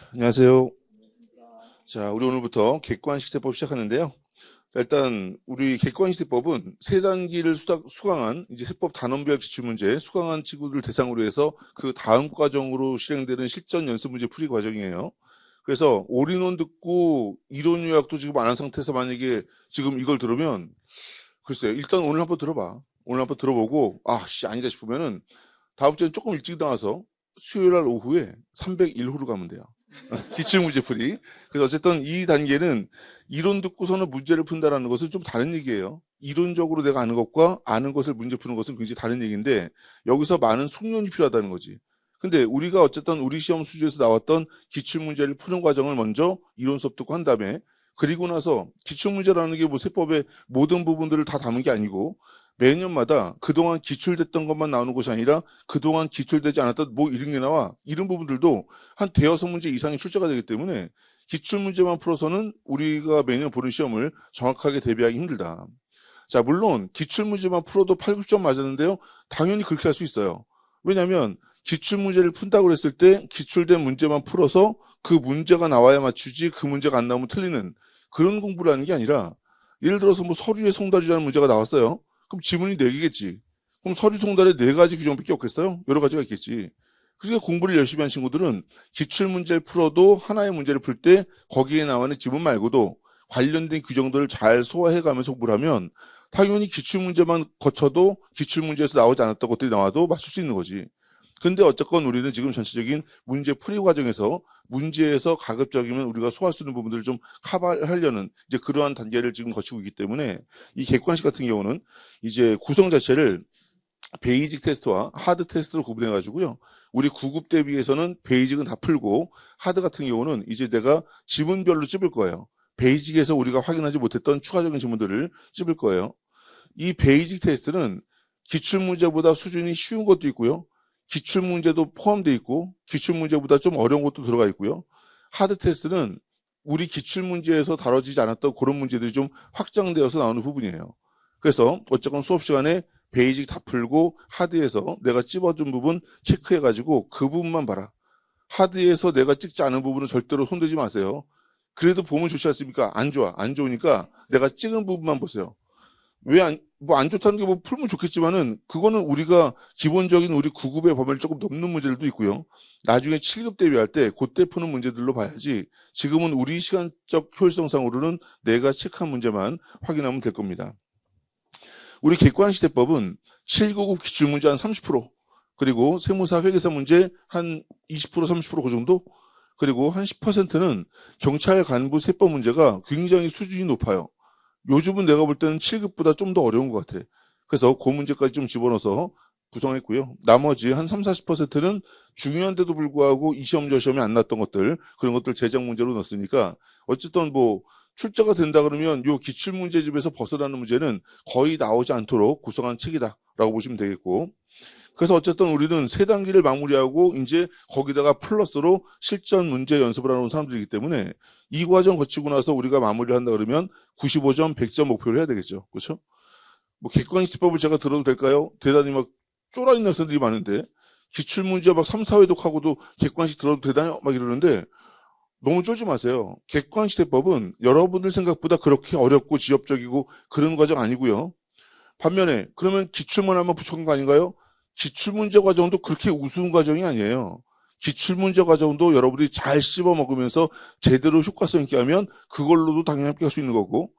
안녕하세요. 자, 우리 오늘부터 객관식세법 시작하는데요. 자, 일단 우리 객관식세법은 세 단기를 수강한 이제 세법 단원별 기출문제 수강한 친구들 대상으로 해서 그 다음 과정으로 실행되는 실전 연습 문제 풀이 과정이에요. 그래서 올인원 듣고 이론 요약도 지금 안 한 상태에서 만약에 지금 이걸 들으면 글쎄요. 일단 오늘 한번 들어봐. 오늘 한번 들어보고 아니다 싶으면은 다음 주엔 조금 일찍 나와서 수요일 날 오후에 301호로 가면 돼요. 기출문제 풀이. 그래서 어쨌든 이 단계는 이론 듣고서는 문제를 푼다라는 것은 좀 다른 얘기예요. 이론적으로 내가 아는 것과 아는 것을 문제 푸는 것은 굉장히 다른 얘기인데 여기서 많은 숙련이 필요하다는 거지. 근데 우리가 어쨌든 우리 시험 수준에서 나왔던 기출문제를 푸는 과정을 먼저 이론 수업 듣고 한 다음에 그리고 나서 기출문제라는 게 뭐 세법의 모든 부분들을 다 담은 게 아니고 매년마다 그동안 기출됐던 것만 나오는 것이 아니라 그동안 기출되지 않았던 뭐 이런 게 나와 이런 부분들도 한 대여섯 문제 이상이 출제가 되기 때문에 기출문제만 풀어서는 우리가 매년 보는 시험을 정확하게 대비하기 힘들다. 자, 물론 기출문제만 풀어도 8, 90점 맞았는데요. 당연히 그렇게 할 수 있어요. 왜냐하면 기출문제를 푼다고 했을 때 기출된 문제만 풀어서 그 문제가 나와야 맞추지 그 문제가 안 나오면 틀리는 그런 공부를 하는 게 아니라 예를 들어서 뭐 서류에 송달이라는 문제가 나왔어요. 그럼 지문이 4개겠지. 그럼 서류 송달에 4가지 규정밖에 없겠어요? 여러 가지가 있겠지. 그러니까 공부를 열심히 한 친구들은 기출문제를 풀어도 하나의 문제를 풀 때 거기에 나오는 지문 말고도 관련된 규정들을 잘 소화해가면서 공부를 하면 당연히 기출문제만 거쳐도 기출문제에서 나오지 않았던 것들이 나와도 맞출 수 있는 거지. 근데 어쨌건 우리는 지금 전체적인 문제 풀이 과정에서 문제에서 가급적이면 우리가 소화할 수 있는 부분들을 좀 커버하려는 이제 그러한 단계를 지금 거치고 있기 때문에 이 객관식 같은 경우는 이제 구성 자체를 베이직 테스트와 하드 테스트로 구분해 가지고요. 우리 9급 대비해서는 베이직은 다 풀고 하드 같은 경우는 이제 내가 지문별로 찝을 거예요. 베이직에서 우리가 확인하지 못했던 추가적인 지문들을 찝을 거예요. 이 베이직 테스트는 기출문제보다 수준이 쉬운 것도 있고요. 기출문제도 포함되어 있고 기출문제보다 좀 어려운 것도 들어가 있고요. 하드 테스트는 우리 기출문제에서 다뤄지지 않았던 그런 문제들이 좀 확장되어서 나오는 부분이에요. 그래서 어쨌건 수업 시간에 베이직 다 풀고 하드에서 내가 찝어준 부분 체크해가지고 그 부분만 봐라. 하드에서 내가 찍지 않은 부분은 절대로 손대지 마세요. 그래도 보면 좋지 않습니까? 안 좋아. 안 좋으니까 내가 찍은 부분만 보세요. 뭐 안 좋다는 게 뭐 풀면 좋겠지만은, 그거는 우리가 기본적인 우리 9급의 범위를 조금 넘는 문제들도 있고요. 나중에 7급 대비할 때, 그때 푸는 문제들로 봐야지, 지금은 우리 시간적 효율성상으로는 내가 체크한 문제만 확인하면 될 겁니다. 우리 객관시대법은 7, 9급 기출문제 한 30%, 그리고 세무사 회계사 문제 한 20%, 30%그 정도? 그리고 한 10%는 경찰 간부 세법 문제가 굉장히 수준이 높아요. 요즘은 내가 볼 때는 7급보다 좀 더 어려운 것 같아. 그래서 그 문제까지 좀 집어넣어서 구성했고요. 나머지 한 3, 40%는 중요한데도 불구하고 이 시험 저 시험이 안 났던 것들, 그런 것들 제작 문제로 넣었으니까 어쨌든 뭐 출제가 된다 그러면 요 기출문제집에서 벗어나는 문제는 거의 나오지 않도록 구성한 책이다라고 보시면 되겠고, 그래서 어쨌든 우리는 세 단계를 마무리하고 이제 거기다가 플러스로 실전 문제 연습을 하는 사람들이기 때문에 이 과정 거치고 나서 우리가 마무리를 한다 그러면 95점, 100점 목표를 해야 되겠죠. 그렇죠? 뭐 객관식법을 제가 들어도 될까요? 대단히 막 쫄아있는 학생들이 많은데 기출문제 막 3, 4회독하고도 객관식 들어도 되나요? 막 이러는데 너무 쫄지 마세요. 객관식대법은 여러분들 생각보다 그렇게 어렵고 지엽적이고 그런 과정 아니고요. 반면에 그러면 기출문 한번 붙여간 거 아닌가요? 기출문제 과정도 그렇게 우스운 과정이 아니에요. 기출문제 과정도 여러분들이 잘 씹어 먹으면서 제대로 효과성 있게 하면 그걸로도 당연히 합격할 수 있는 거고,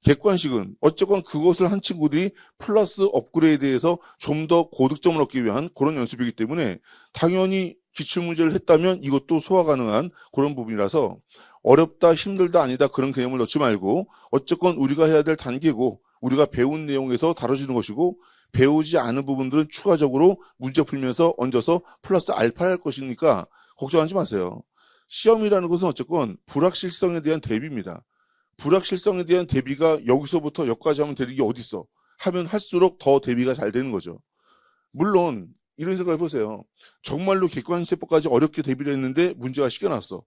객관식은 어쨌건 그것을 한 친구들이 플러스 업그레이드해서 좀 더 고득점을 얻기 위한 그런 연습이기 때문에 당연히 기출문제를 했다면 이것도 소화 가능한 그런 부분이라서 어렵다, 힘들다, 아니다 그런 개념을 넣지 말고 어쨌건 우리가 해야 될 단계고 우리가 배운 내용에서 다뤄지는 것이고, 배우지 않은 부분들은 추가적으로 문제 풀면서 얹어서 플러스 알파를 할 것이니까 걱정하지 마세요. 시험이라는 것은 어쨌건 불확실성에 대한 대비입니다. 불확실성에 대한 대비가 여기서부터 여기까지 하면 되는 게 어디 있어? 하면 할수록 더 대비가 잘 되는 거죠. 물론 이런 생각 해보세요. 정말로 객관세법까지 어렵게 대비를 했는데 문제가 쉽게 나왔어.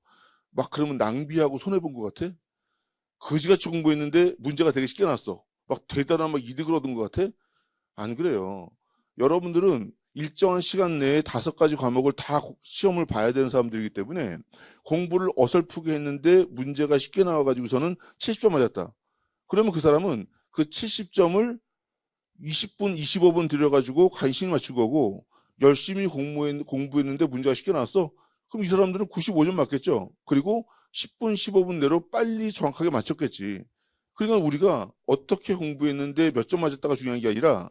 막 그러면 낭비하고 손해본 것 같아? 거지같이 공부했는데 문제가 되게 쉽게 나왔어. 막 대단한 막 이득을 얻은 것 같아? 안 그래요. 여러분들은 일정한 시간 내에 5가지 과목을 다 시험을 봐야 되는 사람들이기 때문에 공부를 어설프게 했는데 문제가 쉽게 나와가지고서는 70점 맞았다. 그러면 그 사람은 그 70점을 20분, 25분 들여가지고 간신히 맞출 거고, 열심히 공부했는데 문제가 쉽게 나왔어? 그럼 이 사람들은 95점 맞겠죠? 그리고 10분, 15분 내로 빨리 정확하게 맞췄겠지. 그러니까 우리가 어떻게 공부했는데 몇 점 맞았다가 중요한 게 아니라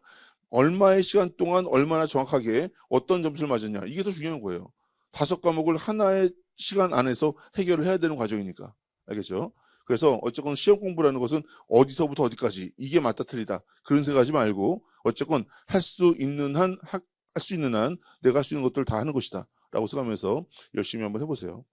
얼마의 시간 동안 얼마나 정확하게 어떤 점수를 맞았냐. 이게 더 중요한 거예요. 5과목을 하나의 시간 안에서 해결을 해야 되는 과정이니까. 알겠죠? 그래서 어쨌건 시험 공부라는 것은 어디서부터 어디까지 이게 맞다 틀리다 그런 생각하지 말고 어쨌건 할 수 있는 한 내가 할 수 있는 것들 다 하는 것이다 라고 생각하면서 열심히 한번 해보세요.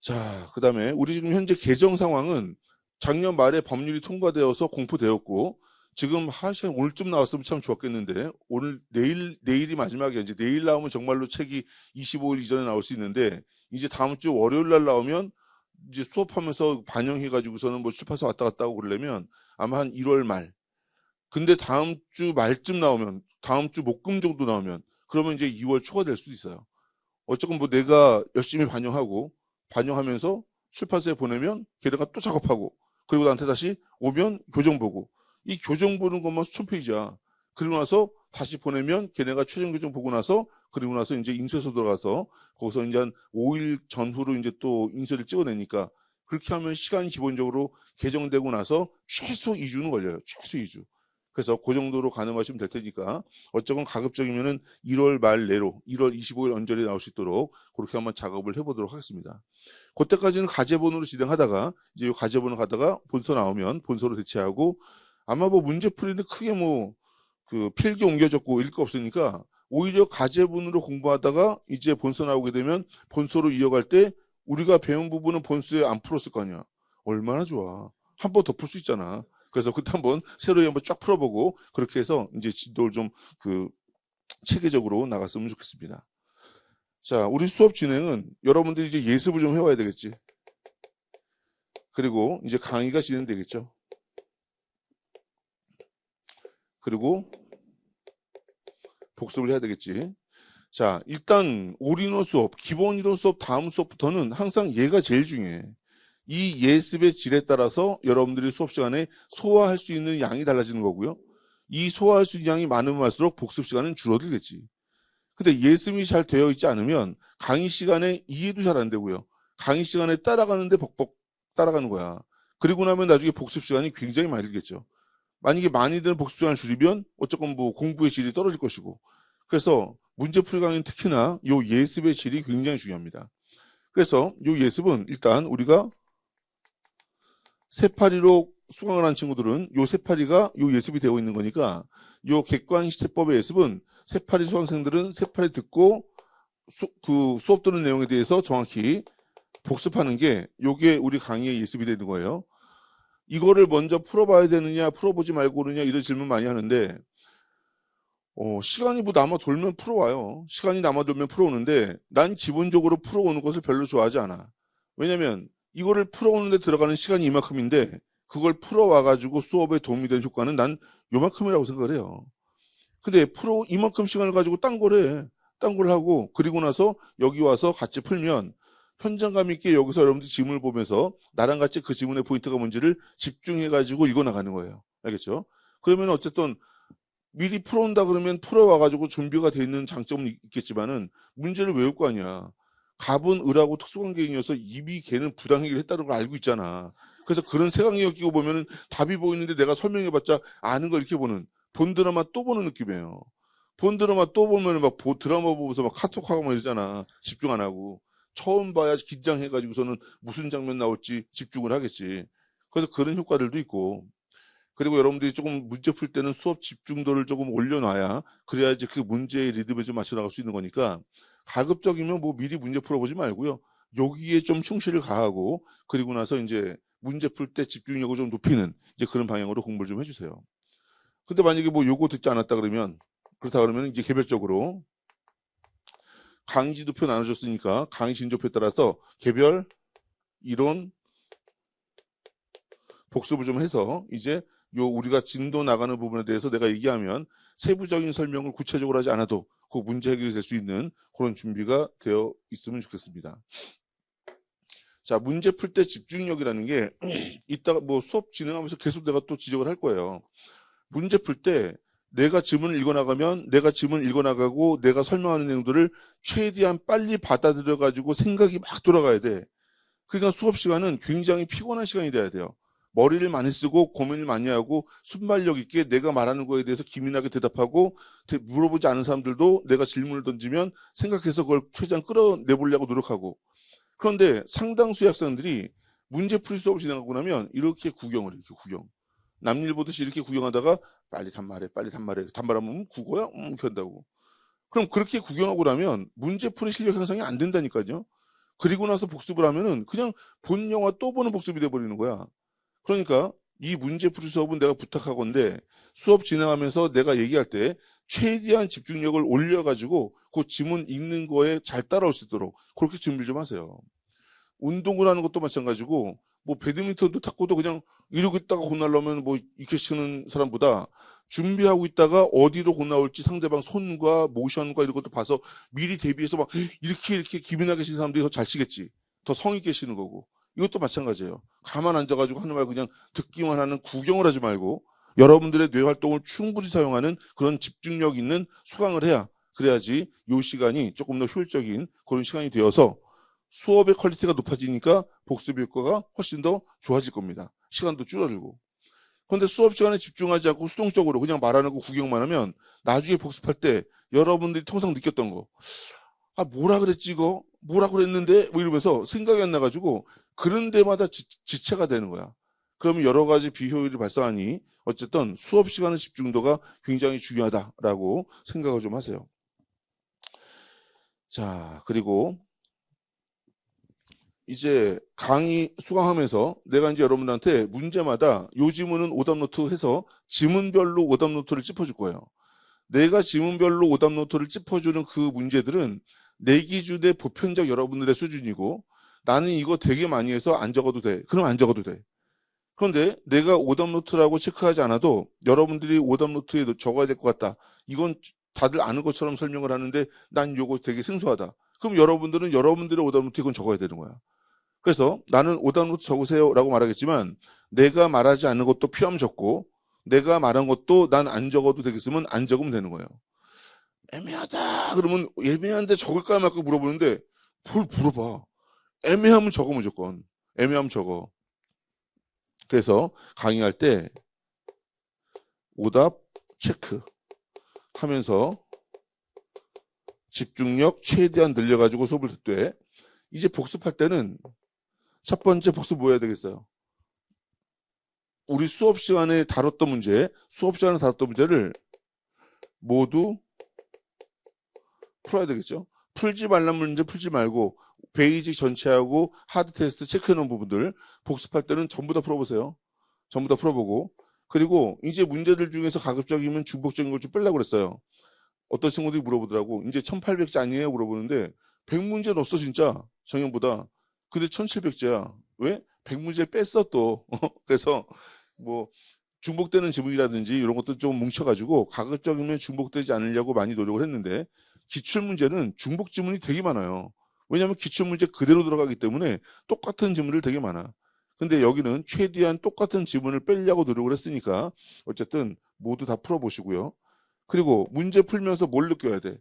자, 그 다음에 우리 지금 현재 개정 상황은 작년 말에 법률이 통과되어서 공포되었고 지금 하시간 오늘쯤 나왔으면 참 좋았겠는데 오늘 내일이 마지막이야. 이제 내일 나오면 정말로 책이 25일 이전에 나올 수 있는데 이제 다음 주 월요일 날 나오면 이제 수업하면서 반영해가지고서는 뭐 출판사 왔다 갔다 하고 그러려면 아마 한 1월 말. 근데 다음 주 말쯤 나오면 다음 주 목금 정도 나오면 그러면 이제 2월 초가 될 수도 있어요. 어쨌건 뭐 내가 열심히 반영하면서 출판사에 보내면 걔네가 또 작업하고 그리고 나한테 다시 오면 교정 보고 이 교정 보는 것만 수천 페이지야. 그리고 나서 다시 보내면 걔네가 최종 교정 보고 나서 그리고 나서 이제 인쇄소 들어가서 거기서 이제 한 5일 전후로 이제 또 인쇄를 찍어내니까 그렇게 하면 시간이 기본적으로 개정되고 나서 최소 2주는 걸려요. 최소 2주. 그래서 그 정도로 가능하시면 될 테니까 어쨌건 가급적이면은 1월 말 내로 1월 25일 언저리 나올 수 있도록 그렇게 한번 작업을 해보도록 하겠습니다. 그때까지는 가제본으로 진행하다가 이제 가제본을 가다가 본서 나오면 본서로 대체하고 아마 뭐 문제풀이는 크게 뭐 그 필기 옮겨졌고 읽을 거 없으니까 오히려 가제본으로 공부하다가 이제 본서 나오게 되면 본서로 이어갈 때 우리가 배운 부분은 본서에 안 풀었을 거 아니야. 얼마나 좋아. 한 번 더 풀 수 있잖아. 그래서 그때 한번 새로 한번 쫙 풀어보고 그렇게 해서 이제 진도를 좀 그 체계적으로 나갔으면 좋겠습니다. 자, 우리 수업 진행은 여러분들이 이제 예습을 좀 해와야 되겠지. 그리고 이제 강의가 진행되겠죠. 그리고 복습을 해야 되겠지. 자, 일단 올인원 수업, 기본 이론 수업 다음 수업부터는 항상 얘가 제일 중요해. 이 예습의 질에 따라서 여러분들이 수업 시간에 소화할 수 있는 양이 달라지는 거고요. 이 소화할 수 있는 양이 많으면 많을수록 복습 시간은 줄어들겠지. 근데 예습이 잘 되어 있지 않으면 강의 시간에 이해도 잘 안 되고요. 강의 시간에 따라가는데 벅벅 따라가는 거야. 그리고 나면 나중에 복습 시간이 굉장히 많이 들겠죠. 만약에 많이 드는 복습 시간을 줄이면 어쨌건 뭐 공부의 질이 떨어질 것이고. 그래서 문제풀이 강의는 특히나 요 예습의 질이 굉장히 중요합니다. 그래서 요 예습은 일단 우리가 세파리로 수강을 한 친구들은 요 세파리가 요 예습이 되어 있는 거니까 요 객관시제법의 예습은 세파리 수강생들은 세파리 듣고 그 수업 듣는 내용에 대해서 정확히 복습하는 게 요게 우리 강의의 예습이 되는 거예요. 이거를 먼저 풀어봐야 되느냐 풀어보지 말고 그러냐 이런 질문 많이 하는데 시간이 뭐 남아 돌면 풀어와요. 시간이 남아 돌면 풀어오는데 난 기본적으로 풀어오는 것을 별로 좋아하지 않아. 왜냐면 이거를 풀어오는데 들어가는 시간이 이만큼인데 그걸 풀어와가지고 수업에 도움이 되는 효과는 난 요만큼이라고 생각을 해요. 근데 이만큼 시간을 가지고 딴 걸 하고 그리고 나서 여기 와서 같이 풀면 현장감 있게 여기서 여러분들 지문을 보면서 나랑 같이 그 지문의 포인트가 뭔지를 집중해가지고 읽어나가는 거예요. 알겠죠? 그러면 어쨌든 미리 풀어온다 그러면 풀어와가지고 준비가 돼 있는 장점은 있겠지만은 문제를 외울 거 아니야. 갑은 을하고 특수관계인이어서 이비 걔는 부당행위를 했다는 걸 알고 있잖아. 그래서 그런 세강이 끼고 보면은 답이 보이는데 내가 설명해봤자 아는 걸 이렇게 보는 본 드라마 또 보는 느낌이에요. 본 드라마 또 보면은 막 드라마 보면서 막 카톡하고 막 이러잖아. 집중 안 하고. 처음 봐야 긴장해가지고서는 무슨 장면 나올지 집중을 하겠지. 그래서 그런 효과들도 있고. 그리고 여러분들이 조금 문제 풀 때는 수업 집중도를 조금 올려놔야 그래야지 그 문제의 리듬에 좀 맞춰 나갈 수 있는 거니까 가급적이면 뭐 미리 문제 풀어보지 말고요. 여기에 좀 충실을 가하고 그리고 나서 이제 문제 풀 때 집중력을 좀 높이는 이제 그런 방향으로 공부를 좀 해주세요. 근데 만약에 뭐 요거 듣지 않았다 그러면 그렇다 그러면 이제 개별적으로 강의 진도표 나눠줬으니까 강의 진도표에 따라서 개별 이론 복습을 좀 해서 이제 요 우리가 진도 나가는 부분에 대해서 내가 얘기하면 세부적인 설명을 구체적으로 하지 않아도 그 문제 해결이 될 수 있는 그런 준비가 되어 있으면 좋겠습니다. 자, 문제 풀 때 집중력이라는 게 이따가 뭐 수업 진행하면서 계속 내가 또 지적을 할 거예요. 문제 풀 때 내가 지문을 읽어나가면 내가 지문을 읽어나가고 내가 설명하는 내용들을 최대한 빨리 받아들여가지고 생각이 막 돌아가야 돼. 그러니까 수업 시간은 굉장히 피곤한 시간이 돼야 돼요. 머리를 많이 쓰고 고민을 많이 하고 순발력 있게 내가 말하는 거에 대해서 기민하게 대답하고 물어보지 않은 사람들도 내가 질문을 던지면 생각해서 그걸 최대한 끌어내보려고 노력하고. 그런데 상당수의 학생들이 문제풀이 수업을 진행하고 나면 이렇게 구경을 해요. 이렇게 구경. 남일 보듯이 이렇게 구경하다가 빨리 단말해, 빨리 단말해. 단말하면 국어야? 이렇게 한다고. 그럼 그렇게 구경하고 나면 문제풀이 실력 향상이 안 된다니까요. 그리고 나서 복습을 하면은 그냥 본 영화 또 보는 복습이 돼버리는 거야. 그러니까 이 문제풀이 수업은 내가 부탁하건데 수업 진행하면서 내가 얘기할 때 최대한 집중력을 올려가지고 그 지문 읽는 거에 잘 따라올 수 있도록 그렇게 준비 좀 하세요. 운동을 하는 것도 마찬가지고 뭐 배드민턴도 탁구도 그냥 이러고 있다가 곧 날라오면 뭐 이렇게 치는 사람보다 준비하고 있다가 어디로 곧 나올지 상대방 손과 모션과 이런 것도 봐서 미리 대비해서 막 이렇게 기민하게 치는 사람들이 더 잘 치겠지. 더 성의 있게 치는 거고. 이것도 마찬가지예요. 가만 앉아가지고 하는 말 그냥 듣기만 하는 구경을 하지 말고 여러분들의 뇌 활동을 충분히 사용하는 그런 집중력 있는 수강을 해야 그래야지 이 시간이 조금 더 효율적인 그런 시간이 되어서 수업의 퀄리티가 높아지니까 복습 효과가 훨씬 더 좋아질 겁니다. 시간도 줄어들고. 그런데 수업 시간에 집중하지 않고 수동적으로 그냥 말하는 거 구경만 하면 나중에 복습할 때 여러분들이 통상 느꼈던 거. 아, 뭐라 그랬지 이거? 뭐라 그랬는데? 뭐 이러면서 생각이 안 나가지고 그런 데마다 지체가 되는 거야. 그러면 여러 가지 비효율이 발생하니 어쨌든 수업 시간의 집중도가 굉장히 중요하다라고 생각을 좀 하세요. 자, 그리고 이제 강의 수강하면서 내가 이제 여러분들한테 문제마다 요 지문은 오답노트 해서 지문별로 오답노트를 짚어줄 거예요. 내가 지문별로 오답노트를 짚어주는 그 문제들은 내 기준의 보편적 여러분들의 수준이고 나는 이거 되게 많이 해서 안 적어도 돼. 그럼 안 적어도 돼. 그런데 내가 오답노트라고 체크하지 않아도 여러분들이 오답노트에 적어야 될 것 같다. 이건 다들 아는 것처럼 설명을 하는데 난 이거 되게 생소하다. 그럼 여러분들은 여러분들의 오답노트에 이건 적어야 되는 거야. 그래서 나는 오답노트 적으세요 라고 말하겠지만 내가 말하지 않는 것도 필요하면 적고 내가 말한 것도 난 안 적어도 되겠으면 안 적으면 되는 거예요. 애매하다 그러면 애매한데 적을까 말까 물어보는데 뭘 물어봐. 애매하면 적어 무조건. 애매하면 적어. 그래서 강의할 때 오답 체크 하면서 집중력 최대한 늘려가지고 수업을 듣되 이제 복습할 때는 첫 번째 복습 뭐 해야 되겠어요? 우리 수업 시간에 다뤘던 문제를 모두 풀어야 되겠죠. 풀지 말란 문제 풀지 말고 베이직 전체하고 하드 테스트 체크해놓은 부분들 복습할 때는 전부 다 풀어보세요. 전부 다 풀어보고 그리고 이제 문제들 중에서 가급적이면 중복적인 걸 좀 빼려고 그랬어요. 어떤 친구들이 물어보더라고. 이제 1800제 아니에요? 물어보는데 100문제 넣었어 진짜 정형보다. 근데 1700제야. 왜? 100문제 뺐어 또. 그래서 뭐 중복되는 지문이라든지 이런 것도 좀 뭉쳐가지고 가급적이면 중복되지 않으려고 많이 노력을 했는데 기출문제는 중복 지문이 되게 많아요. 왜냐하면 기출문제 그대로 들어가기 때문에 똑같은 지문들 되게 많아. 근데 여기는 최대한 똑같은 지문을 빼려고 노력을 했으니까 어쨌든 모두 다 풀어보시고요. 그리고 문제 풀면서 뭘 느껴야 돼?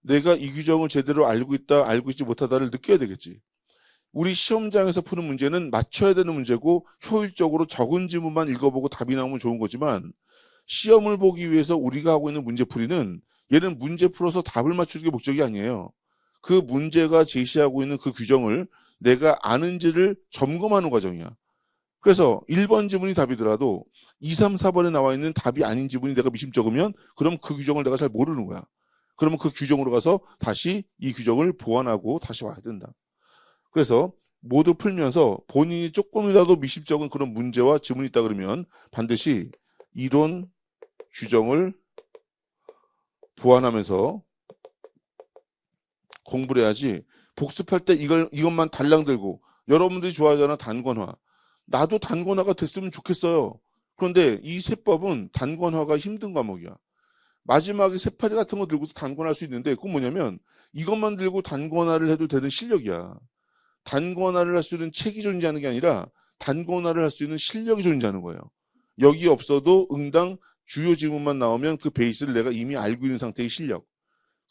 내가 이 규정을 제대로 알고 있다, 알고 있지 못하다를 느껴야 되겠지. 우리 시험장에서 푸는 문제는 맞춰야 되는 문제고 효율적으로 적은 지문만 읽어보고 답이 나오면 좋은 거지만 시험을 보기 위해서 우리가 하고 있는 문제풀이는 얘는 문제 풀어서 답을 맞추는 게 목적이 아니에요. 그 문제가 제시하고 있는 그 규정을 내가 아는지를 점검하는 과정이야. 그래서 1번 지문이 답이더라도 2, 3, 4번에 나와 있는 답이 아닌 지문이 내가 미심쩍으면 그럼 그 규정을 내가 잘 모르는 거야. 그러면 그 규정으로 가서 다시 이 규정을 보완하고 다시 와야 된다. 그래서 모두 풀면서 본인이 조금이라도 미심쩍은 그런 문제와 지문이 있다 그러면 반드시 이론 규정을 보완하면서 공부를 해야지 복습할 때 이것만 달랑 들고 여러분들이 좋아하잖아 단권화. 나도 단권화가 됐으면 좋겠어요. 그런데 이 세법은 단권화가 힘든 과목이야. 마지막에 세파리 같은 거 들고서 단권할 수 있는데 그건 뭐냐면 이것만 들고 단권화를 해도 되는 실력이야. 단권화를 할 수 있는 책이 존재하는 게 아니라 단권화를 할 수 있는 실력이 존재하는 거예요. 여기 없어도 응당 주요 지문만 나오면 그 베이스를 내가 이미 알고 있는 상태의 실력.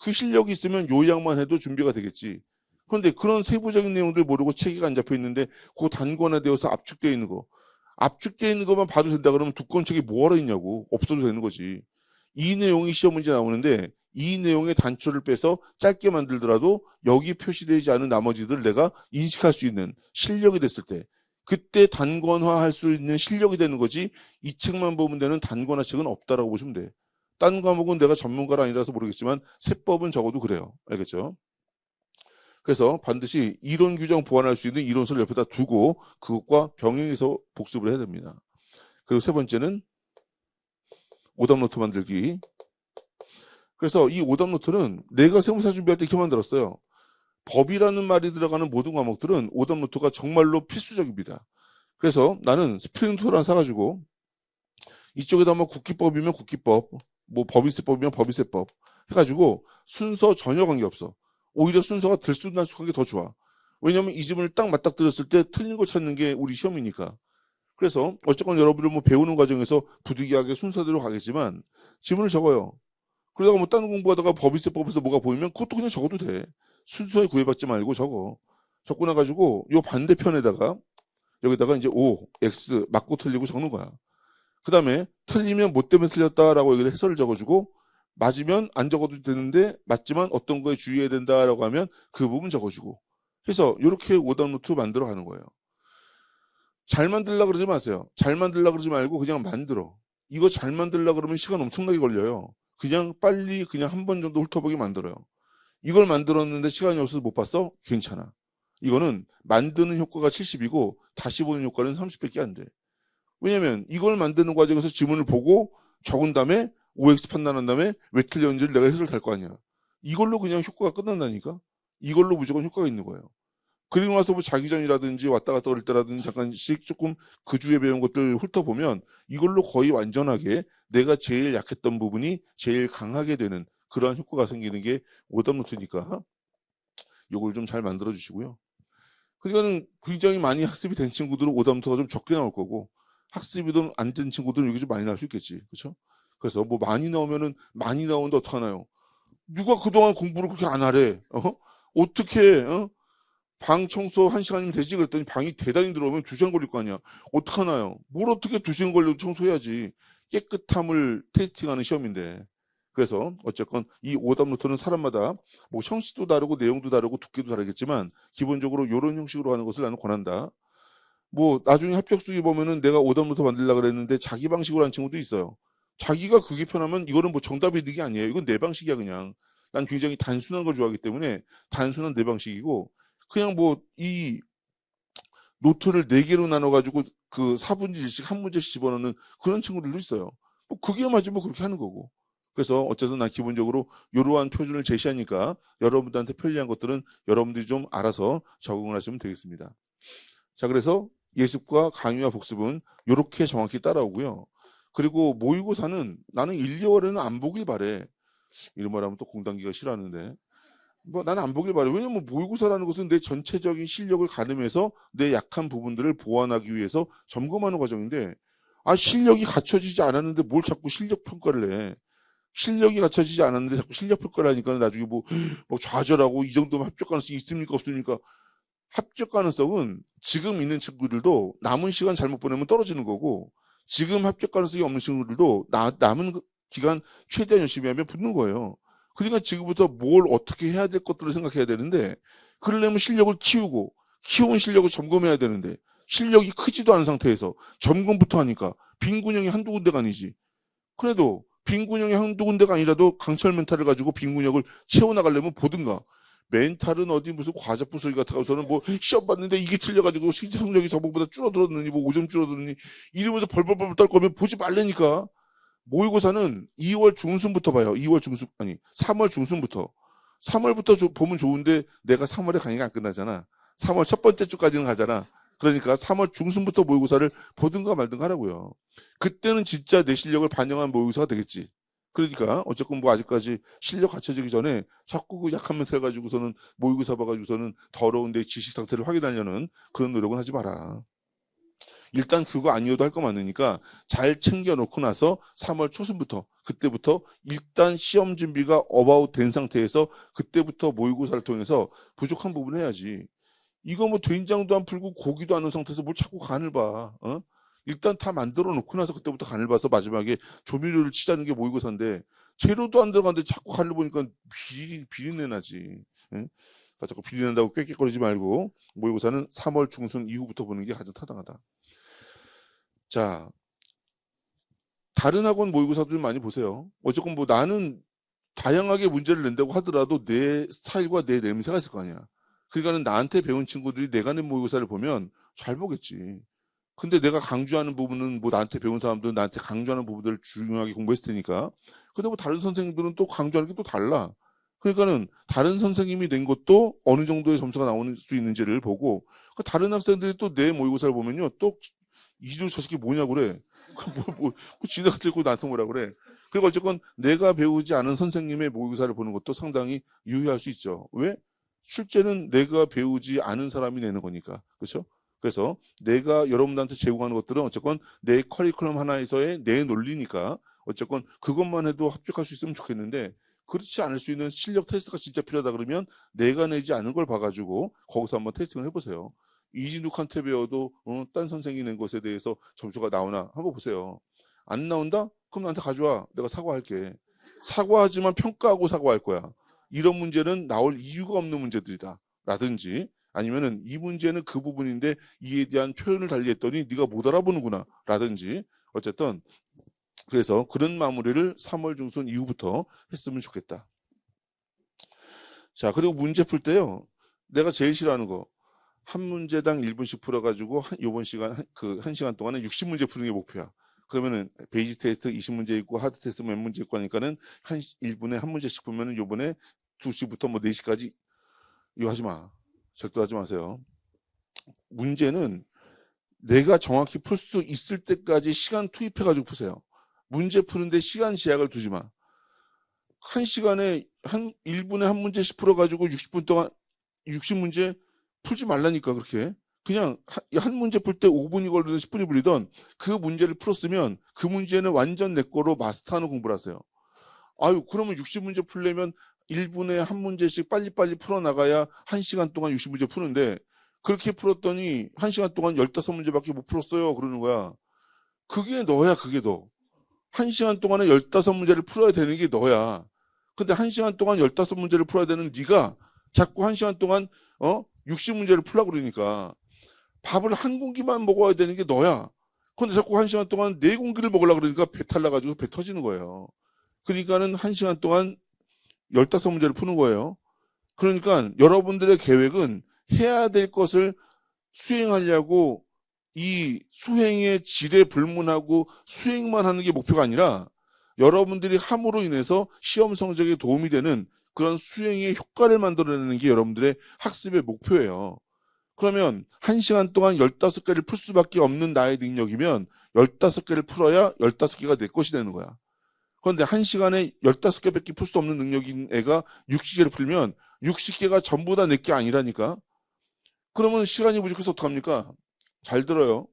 그 실력이 있으면 요약만 해도 준비가 되겠지. 그런데 그런 세부적인 내용들 모르고 체계가 안 잡혀 있는데 그 단권화되어서 압축되어 있는 거. 압축되어 있는 것만 봐도 된다 그러면 두꺼운 책이 뭐하러 있냐고. 없어도 되는 거지. 이 내용이 시험 문제 나오는데 이 내용의 단초를 빼서 짧게 만들더라도 여기 표시되지 않은 나머지들을 내가 인식할 수 있는 실력이 됐을 때 그때 단권화할 수 있는 실력이 되는 거지 이 책만 보면 되는 단권화 책은 없다라고 보시면 돼. 딴 과목은 내가 전문가가 아니라서 모르겠지만 세법은 적어도 그래요. 알겠죠? 그래서 반드시 이론 규정 보완할 수 있는 이론서를 옆에다 두고 그것과 병행해서 복습을 해야 됩니다. 그리고 세 번째는 오답노트 만들기. 그래서 이 오답노트는 내가 세무사 준비할 때 이렇게 만들었어요. 법이라는 말이 들어가는 모든 과목들은 오답노트가 정말로 필수적입니다. 그래서 나는 스프링토란 사가지고 이쪽에다 뭐 국기법이면 국기법, 뭐 법인세법이면 법인세법 해가지고 순서 전혀 관계없어. 오히려 순서가 들쑥날쑥한 게 더 좋아. 왜냐면 이 지문을 딱 맞닥뜨렸을 때 틀린 거 찾는 게 우리 시험이니까. 그래서 어쨌건 여러분들 뭐 배우는 과정에서 부득이하게 순서대로 가겠지만 지문을 적어요. 그러다가 뭐 다른 공부하다가 법인세법에서 뭐가 보이면 그것도 그냥 적어도 돼. 순서에 구애받지 말고 적어. 적고 나가지고 요 반대편에다가 여기다가 이제 O, X 맞고 틀리고 적는 거야. 그 다음에 틀리면 뭐 때문에 틀렸다라고 여기다 해설을 적어주고 맞으면 안 적어도 되는데 맞지만 어떤 거에 주의해야 된다라고 하면 그 부분 적어주고 해서 이렇게 오답노트 만들어 가는 거예요. 잘 만들려고 그러지 마세요. 잘 만들려고 그러지 말고 그냥 만들어. 이거 잘 만들려고 그러면 시간 엄청나게 걸려요. 그냥 빨리 그냥 한 번 정도 훑어보게 만들어요. 이걸 만들었는데 시간이 없어서 못 봤어? 괜찮아. 이거는 만드는 효과가 70이고 다시 보는 효과는 30밖에 안 돼. 왜냐면 이걸 만드는 과정에서 지문을 보고 적은 다음에 OX 판단한 다음에 왜 틀렸는지를 내가 해석을 할 거 아니야. 이걸로 그냥 효과가 끝난다니까. 이걸로 무조건 효과가 있는 거예요. 그리고 나서 뭐 자기전이라든지 왔다 갔다 그럴 때라든지 잠깐씩 조금 그 주에 배운 것들 훑어보면 이걸로 거의 완전하게 내가 제일 약했던 부분이 제일 강하게 되는 그러한 효과가 생기는 게 오답노트니까 이걸 좀 잘 만들어 주시고요. 그러니까는 굉장히 많이 학습이 된 친구들은 오답노트가 좀 적게 나올 거고 학습이 좀 안 된 친구들은 이게 좀 많이 나올 수 있겠지. 그렇죠? 그래서 뭐 많이 나오면은 많이 나오는데 어떡하나요? 누가 그동안 공부를 그렇게 안 하래? 어떻게 방 청소 1시간이면 되지 그랬더니 방이 대단히 들어오면 2시간 걸릴 거 아니야. 어떡하나요? 뭘 어떻게 2시간 걸려도 청소해야지. 깨끗함을 테스팅하는 시험인데. 그래서 어쨌건 이 오답노트는 사람마다 뭐 형식도 다르고 내용도 다르고 두께도 다르겠지만 기본적으로 이런 형식으로 하는 것을 나는 권한다. 뭐 나중에 합격수기 보면은 내가 오답노트 만들려고 그랬는데 자기 방식으로 한 친구도 있어요. 자기가 그게 편하면 이거는 뭐 정답이 있는 게 아니에요. 이건 내 방식이야 그냥. 난 굉장히 단순한 걸 좋아하기 때문에 단순한 내 방식이고 그냥 뭐 이 노트를 4개로 나눠가지고 그 4분의 1씩 한 문제씩 집어넣는 그런 친구들도 있어요. 뭐 그게 맞으면 그렇게 하는 거고. 그래서 어쨌든 난 기본적으로 이러한 표준을 제시하니까 여러분들한테 편리한 것들은 여러분들이 좀 알아서 적응을 하시면 되겠습니다. 자, 그래서 예습과 강의와 복습은 이렇게 정확히 따라오고요. 그리고 모의고사는 나는 1, 2월에는 안 보길 바래. 이런 말 하면 또 공단기가 싫어하는데. 뭐 나는 안 보길 바래. 왜냐면 모의고사라는 것은 내 전체적인 실력을 가늠해서 내 약한 부분들을 보완하기 위해서 점검하는 과정인데 실력이 갖춰지지 않았는데 뭘 자꾸 실력 평가를 해. 실력이 갖춰지지 않았는데 자꾸 실력 평가를 하니까 나중에 뭐 좌절하고 이 정도면 합격 가능성이 있습니까 없습니까? 합격 가능성은 지금 있는 친구들도 남은 시간 잘못 보내면 떨어지는 거고 지금 합격 가능성이 없는 친구들도 남은 기간 최대한 열심히 하면 붙는 거예요. 그러니까 지금부터 뭘 어떻게 해야 될 것들을 생각해야 되는데 그러려면 실력을 키우고 키운 실력을 점검해야 되는데 실력이 크지도 않은 상태에서 점검부터 하니까 빈 군형이 한두 군데가 아니지. 그래도 빈 군형이 한두 군데가 아니라도 강철 멘탈을 가지고 빈 군형을 채워나가려면 보든가 멘탈은 어디 무슨 과자 부스러기 같아서는 뭐 시험 봤는데 이게 틀려가지고 실제 성적이 저번보다 줄어들었느니 뭐 5점 줄어들느니 이러면서 벌벌벌 떨 거면 보지 말라니까. 모의고사는 2월 중순부터 봐요. 2월 중순 아니 3월 중순부터 3월부터 보면 좋은데 내가 3월에 강의가 안 끝나잖아. 3월 첫 번째 주까지는 가잖아. 그러니까 3월 중순부터 모의고사를 보든가 말든가 하라고요. 그때는 진짜 내 실력을 반영한 모의고사가 되겠지. 그러니까 어쨌건 뭐 아직까지 실력 갖춰지기 전에 자꾸 그 약한 멘트 해가지고서는 모의고사 봐가지고서는 더러운 내 지식 상태를 확인하려는 그런 노력은 하지 마라. 일단 그거 아니어도 할 거 많으니까 잘 챙겨놓고 나서 3월 초순부터 그때부터 일단 시험 준비가 어바웃 된 상태에서 그때부터 모의고사를 통해서 부족한 부분 해야지. 이거 뭐 된장도 안 풀고 고기도 안 넣은 상태에서 뭘 자꾸 간을 봐. 어? 일단 다 만들어 놓고 나서 그때부터 간을 봐서 마지막에 조미료를 치자는 게 모의고사인데 재료도 안 들어갔는데 자꾸 간을 보니까 비린내 나지. 응? 그러니까 자꾸 비린낸다고 꾀꾀거리지 말고 모의고사는 3월 중순 이후부터 보는 게 가장 타당하다. 자, 다른 학원 모의고사도 좀 많이 보세요. 어쨌건 뭐 나는 다양하게 문제를 낸다고 하더라도 내 스타일과 내 냄새가 있을 거 아니야. 그러니까는 나한테 배운 친구들이 내가 낸 모의고사를 보면 잘 보겠지. 근데 내가 강조하는 부분은 뭐 나한테 배운 사람들은 나한테 강조하는 부분들을 중요하게 공부했을 테니까. 근데 뭐 다른 선생님들은 또 강조하는 게 또 달라. 그러니까는 다른 선생님이 낸 것도 어느 정도의 점수가 나올 수 있는지를 보고 다른 학생들이 또 내 모의고사를 보면요. 또 이들 저 새끼 뭐냐고 그래. 지네가 들고 나한테 뭐라 그래. 그리고 어쨌건 내가 배우지 않은 선생님의 모의고사를 보는 것도 상당히 유의할 수 있죠. 왜? 실제는 내가 배우지 않은 사람이 내는 거니까. 그렇죠? 그래서 내가 여러분들한테 제공하는 것들은 어쨌건 내 커리큘럼 하나에서의 내 논리니까 어쨌건 그것만 해도 합격할 수 있으면 좋겠는데 그렇지 않을 수 있는 실력 테스트가 진짜 필요하다 그러면 내가 내지 않은 걸 봐가지고 거기서 한번 테스팅을 해보세요. 이진욱한테 배워도 딴 선생이 낸 것에 대해서 점수가 나오나 한번 보세요. 안 나온다? 그럼 나한테 가져와. 내가 사과할게. 사과하지만 평가하고 사과할 거야. 이런 문제는 나올 이유가 없는 문제들이다. 라든지 아니면은 이 문제는 그 부분인데 이에 대한 표현을 달리했더니 네가 못 알아보는구나. 라든지 어쨌든 그래서 그런 마무리를 3월 중순 이후부터 했으면 좋겠다. 자, 그리고 문제 풀 때요. 내가 제일 싫어하는 거. 한 문제당 1분씩 풀어가지고 요번 시간 그 1시간 동안은 60문제 푸는 게 목표야. 그러면은 베이직 테스트 20문제 있고 하드 테스트 몇 문제 있고 하니까는 1분에 한 문제씩 풀면은 요번에 2시부터 뭐 4시까지 이거 하지 마. 절대 하지 마세요. 문제는 내가 정확히 풀 수 있을 때까지 시간 투입해가지고 푸세요. 문제 푸는데 시간 제약을 두지 마. 1시간에 1분에 한 문제씩 풀어가지고 60분 동안 60문제 풀지 말라니까 그렇게. 그냥 한 문제 풀 때 5분이 걸리든 10분이 걸리든 그 문제를 풀었으면 그 문제는 완전 내 거로 마스터하는 공부를 하세요. 아유 그러면 60문제 풀려면 1분에 한 문제씩 빨리빨리 풀어나가야 1시간 동안 60문제 푸는데 그렇게 풀었더니 1시간 동안 15문제밖에 못 풀었어요. 그러는 거야. 그게 너야 그게 너. 1시간 동안에 15문제를 풀어야 되는 게 너야. 근데 1시간 동안 15문제를 풀어야 되는 네가 자꾸 1시간 동안 60문제를 풀라고 그러니까 밥을 한 공기만 먹어야 되는 게 너야. 근데 자꾸 1시간 동안 4공기를 먹으려고 그러니까 배탈 나가지고 배 터지는 거예요. 그러니까는 1시간 동안 15문제를 푸는 거예요. 그러니까 여러분들의 계획은 해야 될 것을 수행하려고 이 수행의 질에 불문하고 수행만 하는 게 목표가 아니라 여러분들이 함으로 인해서 시험 성적에 도움이 되는 그런 수행의 효과를 만들어내는 게 여러분들의 학습의 목표예요. 그러면 1시간 동안 15개를 풀 수밖에 없는 나의 능력이면 15개를 풀어야 15개가 내 것이 되는 거야. 그런데 1시간에 15개밖에 풀 수 없는 능력인 애가 60개를 풀면 60개가 전부 다 내 게 아니라니까. 그러면 시간이 부족해서 어떡합니까? 잘 들어요.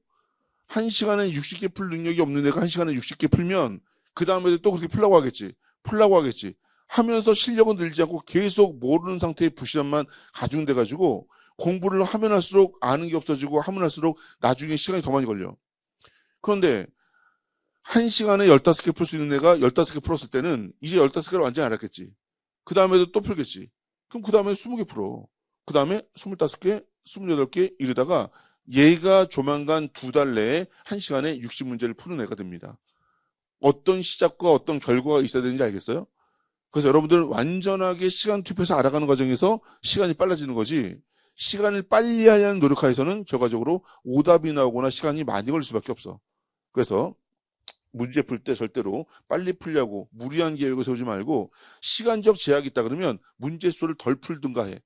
1시간에 60개 풀 능력이 없는 애가 1시간에 60개 풀면 그 다음에 또 그렇게 풀라고 하겠지. 풀라고 하겠지. 하면서 실력은 늘지 않고 계속 모르는 상태의 불신함만 가중돼가지고 공부를 하면 할수록 아는 게 없어지고 하면 할수록 나중에 시간이 더 많이 걸려. 그런데 1시간에 15개 풀 수 있는 애가 15개 풀었을 때는 이제 15개를 완전히 알았겠지. 그 다음에도 또 풀겠지. 그럼 그 다음에 20개 풀어. 그 다음에 25개, 28개 이러다가 얘가 조만간 2달 내에 1시간에 60문제를 푸는 애가 됩니다. 어떤 시작과 어떤 결과가 있어야 되는지 알겠어요? 그래서 여러분들은 완전하게 시간 투입해서 알아가는 과정에서 시간이 빨라지는 거지 시간을 빨리 하려는 노력하에서는 결과적으로 오답이 나오거나 시간이 많이 걸릴 수밖에 없어. 그래서 문제 풀 때 절대로 빨리 풀려고 무리한 계획을 세우지 말고 시간적 제약이 있다 그러면 문제 수를 덜 풀든가 해.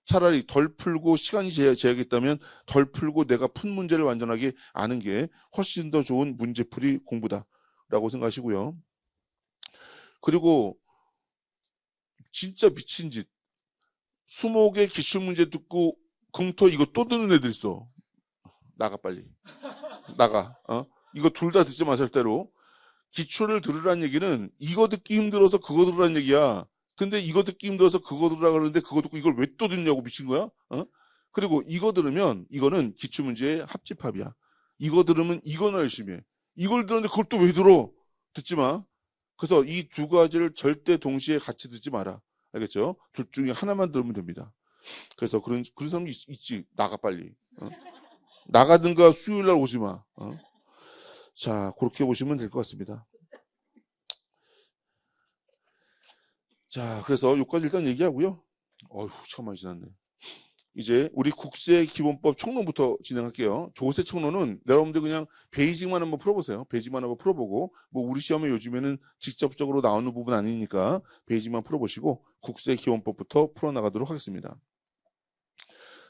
차라리 덜 풀고 시간이 제약이 있다면 덜 풀고 내가 푼 문제를 완전하게 아는 게 훨씬 더 좋은 문제풀이 공부다라고 생각하시고요. 그리고 진짜 미친 짓. 20개 기출문제 듣고 금토 이거 또 듣는 애들 있어. 나가 빨리. 나가. 이거 둘 다 듣지 마실 대로. 기초를 들으란 얘기는 이거 듣기 힘들어서 그거 들으란 얘기야. 근데 이거 듣기 힘들어서 그거 들으라 그러는데 그거 듣고 이걸 왜 또 듣냐고 미친 거야? 그리고 이거 들으면 이거는 기출문제의 합집합이야. 이거 들으면 이거나 열심히 해. 이걸 들었는데 그걸 또 왜 들어? 듣지 마. 그래서 이 두 가지를 절대 동시에 같이 듣지 마라. 알겠죠? 둘 중에 하나만 들으면 됩니다. 그래서 그런 사람이 있지. 나가 빨리. 나가든가 수요일 날 오지 마. 자, 그렇게 보시면 될 것 같습니다. 자, 그래서 여기까지 일단 얘기하고요. 어휴, 시간 많이 지났네. 이제 우리 국세기본법 총론부터 진행할게요. 조세 총론은 여러분들 그냥 베이직만 한번 풀어보세요. 베이직만 한번 풀어보고 뭐 우리 시험에 요즘에는 직접적으로 나오는 부분 아니니까 베이직만 풀어보시고 국세기본법부터 풀어나가도록 하겠습니다.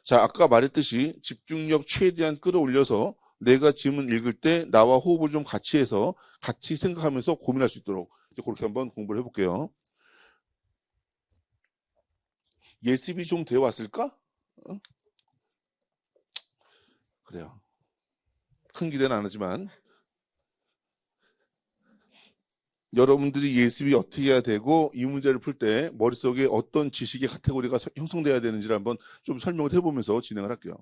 자, 아까 말했듯이 집중력 최대한 끌어올려서 내가 질문 읽을 때 나와 호흡을 좀 같이 해서 같이 생각하면서 고민할 수 있도록 이제 그렇게 한번 공부를 해볼게요. 예습이 좀 되어 왔을까? 그래요. 큰 기대는 안 하지만 여러분들이 예습이 어떻게 해야 되고 이 문제를 풀 때 머릿속에 어떤 지식의 카테고리가 형성돼야 되는지를 한번 좀 설명을 해보면서 진행을 할게요.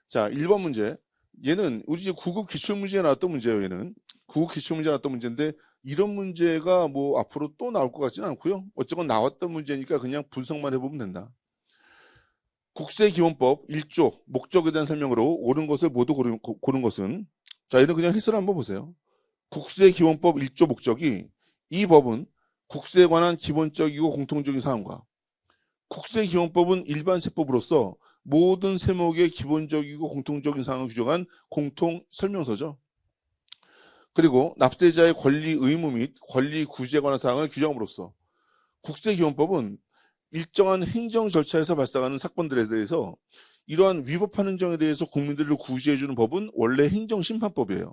자, 1번 문제. 얘는 우리 이제 9급 기출문제에 나왔던 문제예요. 얘는 9급 기출문제에 나왔던 문제인데 이런 문제가 뭐 앞으로 또 나올 것 같지는 않고요. 어쨌건 나왔던 문제니까 그냥 분석만 해보면 된다. 국세기본법 1조 목적에 대한 설명으로 옳은 것을 모두 고른 것은 자, 얘는 그냥 해설을 한번 보세요. 국세기본법 1조 목적이 이 법은 국세에 관한 기본적이고 공통적인 사항과 국세기본법은 일반 세법으로서 모든 세목의 기본적이고 공통적인 사항을 규정한 공통 설명서죠. 그리고 납세자의 권리 의무 및 권리 구제에 관한 사항을 규정함으로써 국세기본법은 일정한 행정 절차에서 발생하는 사건들에 대해서 이러한 위법한 행정에 대해서 국민들을 구제해주는 법은 원래 행정심판법이에요.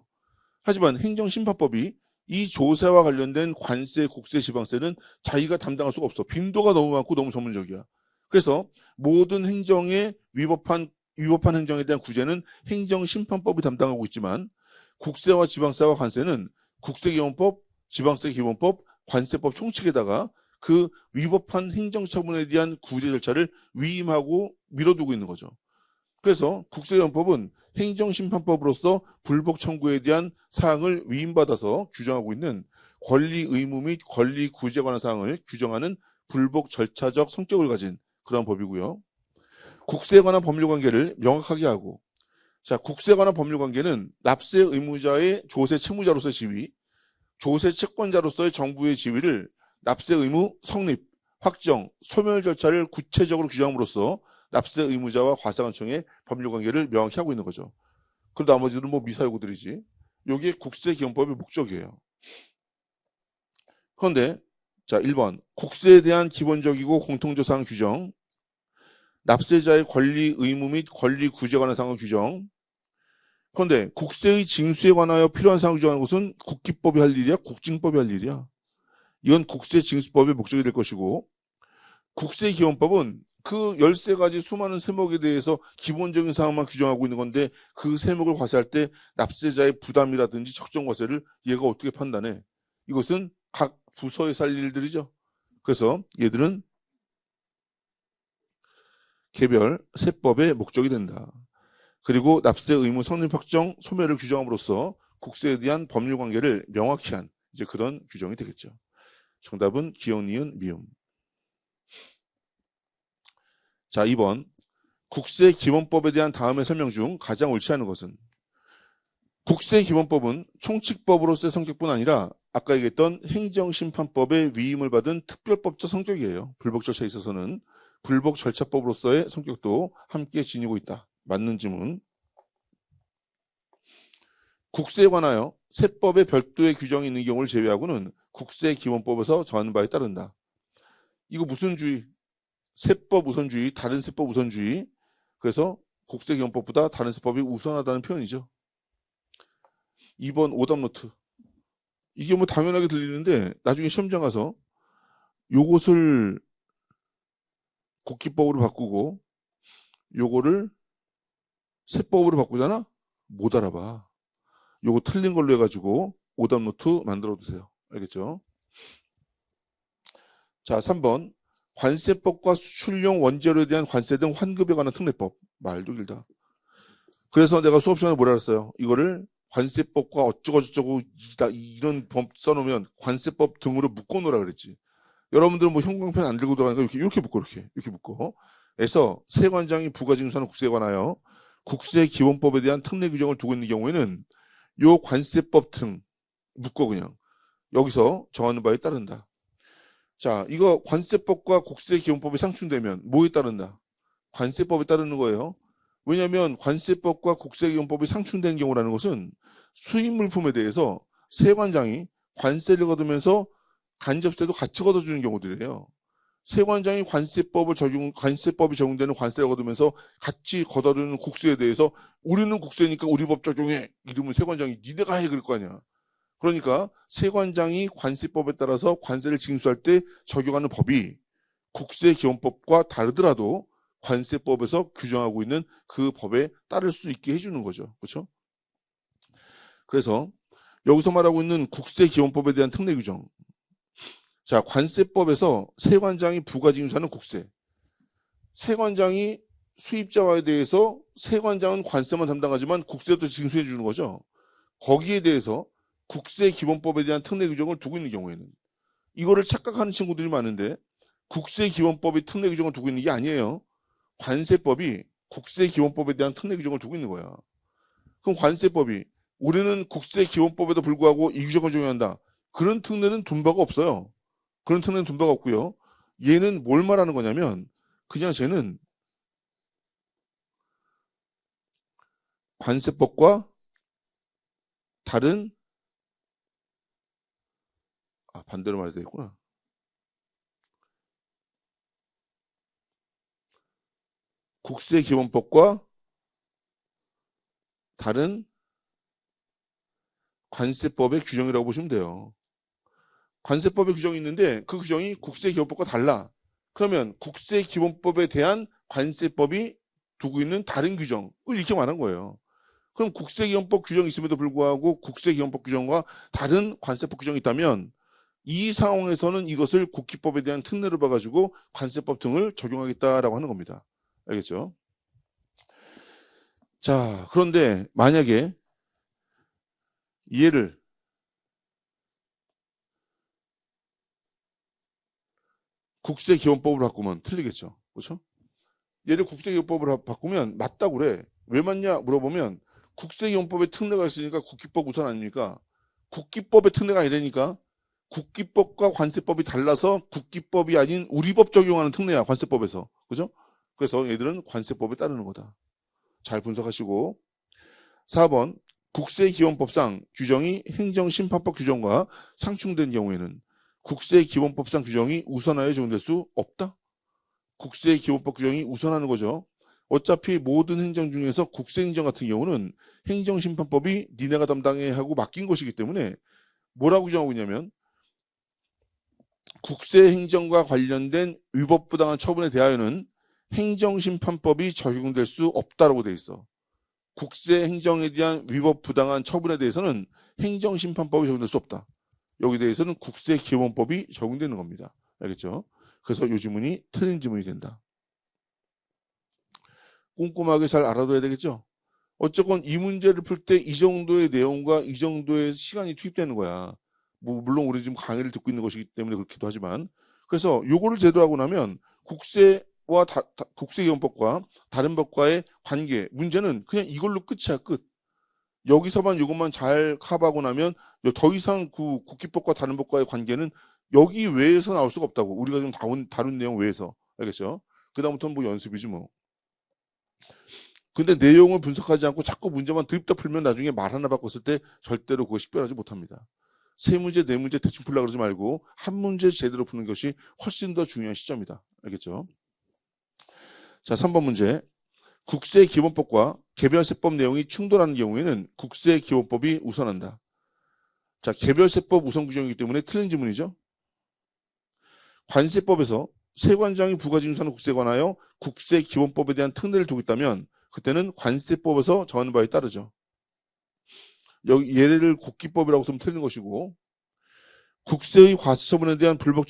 하지만 행정심판법이 이 조세와 관련된 관세, 국세, 지방세는 자기가 담당할 수가 없어. 빈도가 너무 많고 너무 전문적이야. 그래서 모든 행정에 위법한 행정에 대한 구제는 행정심판법이 담당하고 있지만 국세와 지방세와 관세는 국세기본법, 지방세기본법, 관세법 총칙에다가 그 위법한 행정처분에 대한 구제 절차를 위임하고 밀어두고 있는 거죠. 그래서 국세기본법은 행정심판법으로서 불복 청구에 대한 사항을 위임받아서 규정하고 있는 권리 의무 및 권리 구제에 관한 사항을 규정하는 불복 절차적 성격을 가진 그런 법이고요. 국세에 관한 법률 관계를 명확하게 하고 자, 국세에 관한 법률 관계는 납세 의무자의 조세 채무자로서의 지위, 조세 채권자로서의 정부의 지위를 납세 의무 성립, 확정, 소멸 절차를 구체적으로 규정함으로써 납세 의무자와 과세관청의 법률 관계를 명확히 하고 있는 거죠. 그리고 나머지는 뭐 미사요구들이지. 이게 국세기본법의 목적이에요. 그런데 자, 1번 국세에 대한 기본적이고 공통적 사항 규정, 납세자의 권리 의무 및 권리 구제에 관한 사항 규정. 그런데 국세의 징수에 관하여 필요한 사항을 규정하는 것은 국기법이 할 일이야, 국징법이 할 일이야. 이건 국세징수법의 목적이 될 것이고 국세기본법은 그 13가지 수많은 세목에 대해서 기본적인 사항만 규정하고 있는 건데 그 세목을 과세할 때 납세자의 부담이라든지 적정과세를 얘가 어떻게 판단해? 이것은 각 부서에서 할 일들이죠. 그래서 얘들은 개별 세법의 목적이 된다. 그리고 납세 의무 성립 확정 소멸을 규정함으로써 국세에 대한 법률 관계를 명확히 한 이제 그런 규정이 되겠죠. 정답은 기억, 니은, 미음. 자, 2번 국세기본법에 대한 다음의 설명 중 가장 옳지 않은 것은 국세기본법은 총칙법으로서의 성격뿐 아니라 아까 얘기했던 행정심판법의 위임을 받은 특별법적 성격이에요. 불복 절차에 있어서는 불복 절차법으로서의 성격도 함께 지니고 있다. 맞는 지문. 국세에 관하여 세법의 별도의 규정이 있는 경우를 제외하고는 국세기본법에서 정하는 바에 따른다. 이거 무슨 주의? 세법 우선주의, 다른 세법 우선주의. 그래서 국세기본법보다 다른 세법이 우선하다는 표현이죠. 2번 오답노트. 이게 뭐 당연하게 들리는데 나중에 시험장 가서 요것을 국기법으로 바꾸고 요거를 세법으로 바꾸잖아? 못 알아봐. 요거 틀린 걸로 해가지고 오답 노트 만들어 두세요. 알겠죠? 자, 3번. 관세법과 수출용 원재료에 대한 관세 등 환급에 관한 특례법. 말도 길다. 그래서 내가 수업 시간에 뭐라 그랬어요? 이거를 관세법과 어쩌고저쩌고 이런 법 써놓으면 관세법 등으로 묶어놓으라 그랬지. 여러분들은 뭐 형광펜 안 들고 들어가니까 이렇게 묶어, 이렇게 묶어. 그래서 세관장이 부가징수하는 국세에 관하여 국세기본법에 대한 특례 규정을 두고 있는 경우에는 요 관세법 등 묶어 그냥 여기서 정하는 바에 따른다. 자, 이거 관세법과 국세기본법이 상충되면 뭐에 따른다? 관세법에 따르는 거예요. 왜냐하면 관세법과 국세기본법이 상충된 경우라는 것은 수입 물품에 대해서 세관장이 관세를 걷으면서 간접세도 같이 걷어주는 경우들이에요. 세관장이 관세법이 적용되는 관세를 걷으면서 같이 걷어주는 국세에 대해서 우리는 국세니까 우리 법 적용해. 이러면 세관장이 니네가 해 그럴 거 아니야. 그러니까 세관장이 관세법에 따라서 관세를 징수할 때 적용하는 법이 국세기본법과 다르더라도 관세법에서 규정하고 있는 그 법에 따를 수 있게 해주는 거죠. 그렇죠? 그래서 여기서 말하고 있는 국세기본법에 대한 특례 규정. 자, 관세법에서 세관장이 부가징수하는 국세. 세관장이 수입자와에 대해서 세관장은 관세만 담당하지만 국세도 징수해 주는 거죠. 거기에 대해서 국세기본법에 대한 특례 규정을 두고 있는 경우에는 이거를 착각하는 친구들이 많은데 국세기본법이 특례 규정을 두고 있는 게 아니에요. 관세법이 국세기본법에 대한 특례 규정을 두고 있는 거야. 그럼 관세법이 우리는 국세기본법에도 불구하고 이 규정을 적용한다. 그런 특례는 둔 바가 없어요. 그런 특례는 둔 바가 없고요. 얘는 뭘 말하는 거냐면 그냥 쟤는 관세법과 다른 반대로 말해야 되겠구나. 국세기본법과 다른 관세법의 규정이라고 보시면 돼요. 관세법의 규정이 있는데 그 규정이 국세기본법과 달라. 그러면 국세기본법에 대한 관세법이 두고 있는 다른 규정을 이렇게 말한 거예요. 그럼 국세기본법 규정이 있음에도 불구하고 국세기본법 규정과 다른 관세법 규정이 있다면 이 상황에서는 이것을 국기법에 대한 특례로 봐가지고 관세법 등을 적용하겠다라고 하는 겁니다. 알겠죠? 자, 그런데 만약에 얘를 국세기본법으로 바꾸면 틀리겠죠. 그렇죠? 얘를 국세기본법으로 바꾸면 맞다고 그래. 왜 맞냐 물어보면 국세기본법에 특례가 있으니까 국기법 우선 아닙니까? 국기법의 특례가 아니라니까 국기법과 관세법이 달라서 국기법이 아닌 우리 법 적용하는 특례야. 관세법에서. 그죠? 그래서 얘들은 관세법에 따르는 거다. 잘 분석하시고 4번 국세기본법상 규정이 행정심판법 규정과 상충된 경우에는 국세기본법상 규정이 우선하여 적용될 수 없다. 국세기본법 규정이 우선하는 거죠. 어차피 모든 행정 중에서 국세행정 같은 경우는 행정심판법이 니네가 담당해 하고 맡긴 것이기 때문에 뭐라고 규정하고 있냐면 국세행정과 관련된 위법부당한 처분에 대하여는 행정심판법이 적용될 수 없다라고 돼 있어. 국세행정에 대한 위법부당한 처분에 대해서는 행정심판법이 적용될 수 없다. 여기에 대해서는 국세기본법이 적용되는 겁니다. 알겠죠? 그래서 이 지문이 틀린 지문이 된다. 꼼꼼하게 잘 알아둬야 되겠죠? 어쨌건 이 문제를 풀 때 이 정도의 내용과 이 정도의 시간이 투입되는 거야. 뭐 물론 우리 지금 강의를 듣고 있는 것이기 때문에 그렇기도 하지만 그래서 요거를 제대로 하고 나면 국세와 국세기본법과 다른 법과의 관계 문제는 그냥 이걸로 끝이야. 끝. 여기서만 이것만 잘 커버하고 나면 더 이상 그 국기법과 다른 법과의 관계는 여기 외에서 나올 수가 없다고. 우리가 지금 다룬 내용 외에서. 알겠죠? 그 다음부터는 뭐 연습이지 뭐. 근데 내용을 분석하지 않고 자꾸 문제만 드립다 풀면 나중에 말 하나 바꿨을 때 절대로 그거 식별하지 못합니다. 세 문제, 네 문제 대충 풀려고 그러지 말고 한 문제 제대로 푸는 것이 훨씬 더 중요한 시점이다. 알겠죠? 자, 3번 문제. 국세기본법과 개별세법 내용이 충돌하는 경우에는 국세기본법이 우선한다. 자, 개별세법 우선 규정이기 때문에 틀린 지문이죠. 관세법에서 세관장이 부가징수하는 국세에 관하여 국세기본법에 대한 특례를 두고 있다면 그때는 관세법에서 정하는 바에 따르죠. 여기 얘를 국기법이라고 쓰면 틀린 것이고, 국세의 과세처분에 대한 불복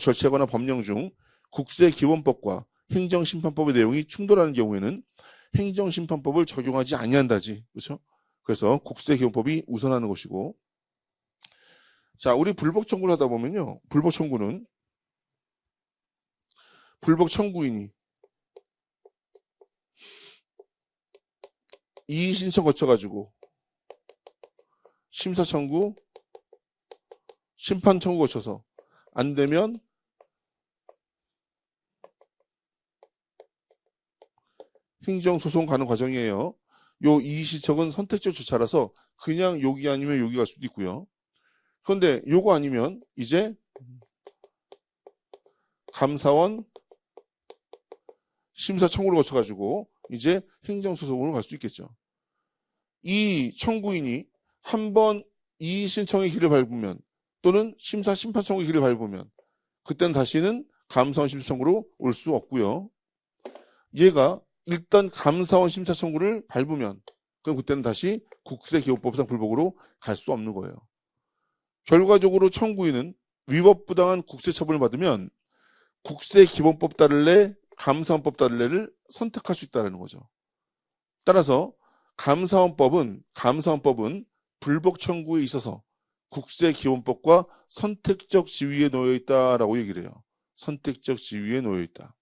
절차거나 법령 중 국세기본법과 행정심판법의 내용이 충돌하는 경우에는 행정심판법을 적용하지 아니한다지. 그렇죠? 그래서 국세기본법이 우선하는 것이고, 자, 우리 불복 청구를 하다 보면요, 불복 청구는 불복 청구인이 이의 신청 거쳐가지고 심사 청구, 심판 청구 거쳐서 안 되면 행정소송 가는 과정이에요. 요 이의 신청은 선택적 절차라서 그냥 여기 아니면 여기 갈 수도 있고요. 그런데 요거 아니면 이제 감사원 심사 청구를 거쳐가지고 이제 행정소송으로 갈 수 있겠죠. 이 청구인이 한번 이의 신청의 길을 밟으면 또는 심사 심판 청구의 길을 밟으면 그때는 다시는 감사원 심사 청구로 올 수 없고요. 얘가 일단 감사원 심사 청구를 밟으면 그럼 그때는 다시 국세기본법상 불복으로 갈 수 없는 거예요. 결과적으로 청구인은 위법부당한 국세처분을 받으면 국세기본법 따를래 감사원법 따를래를 선택할 수 있다는 거죠. 따라서 감사원법은 불복 청구에 있어서 국세기본법과 선택적 지위에 놓여 있다라고 얘기를 해요. 선택적 지위에 놓여 있다.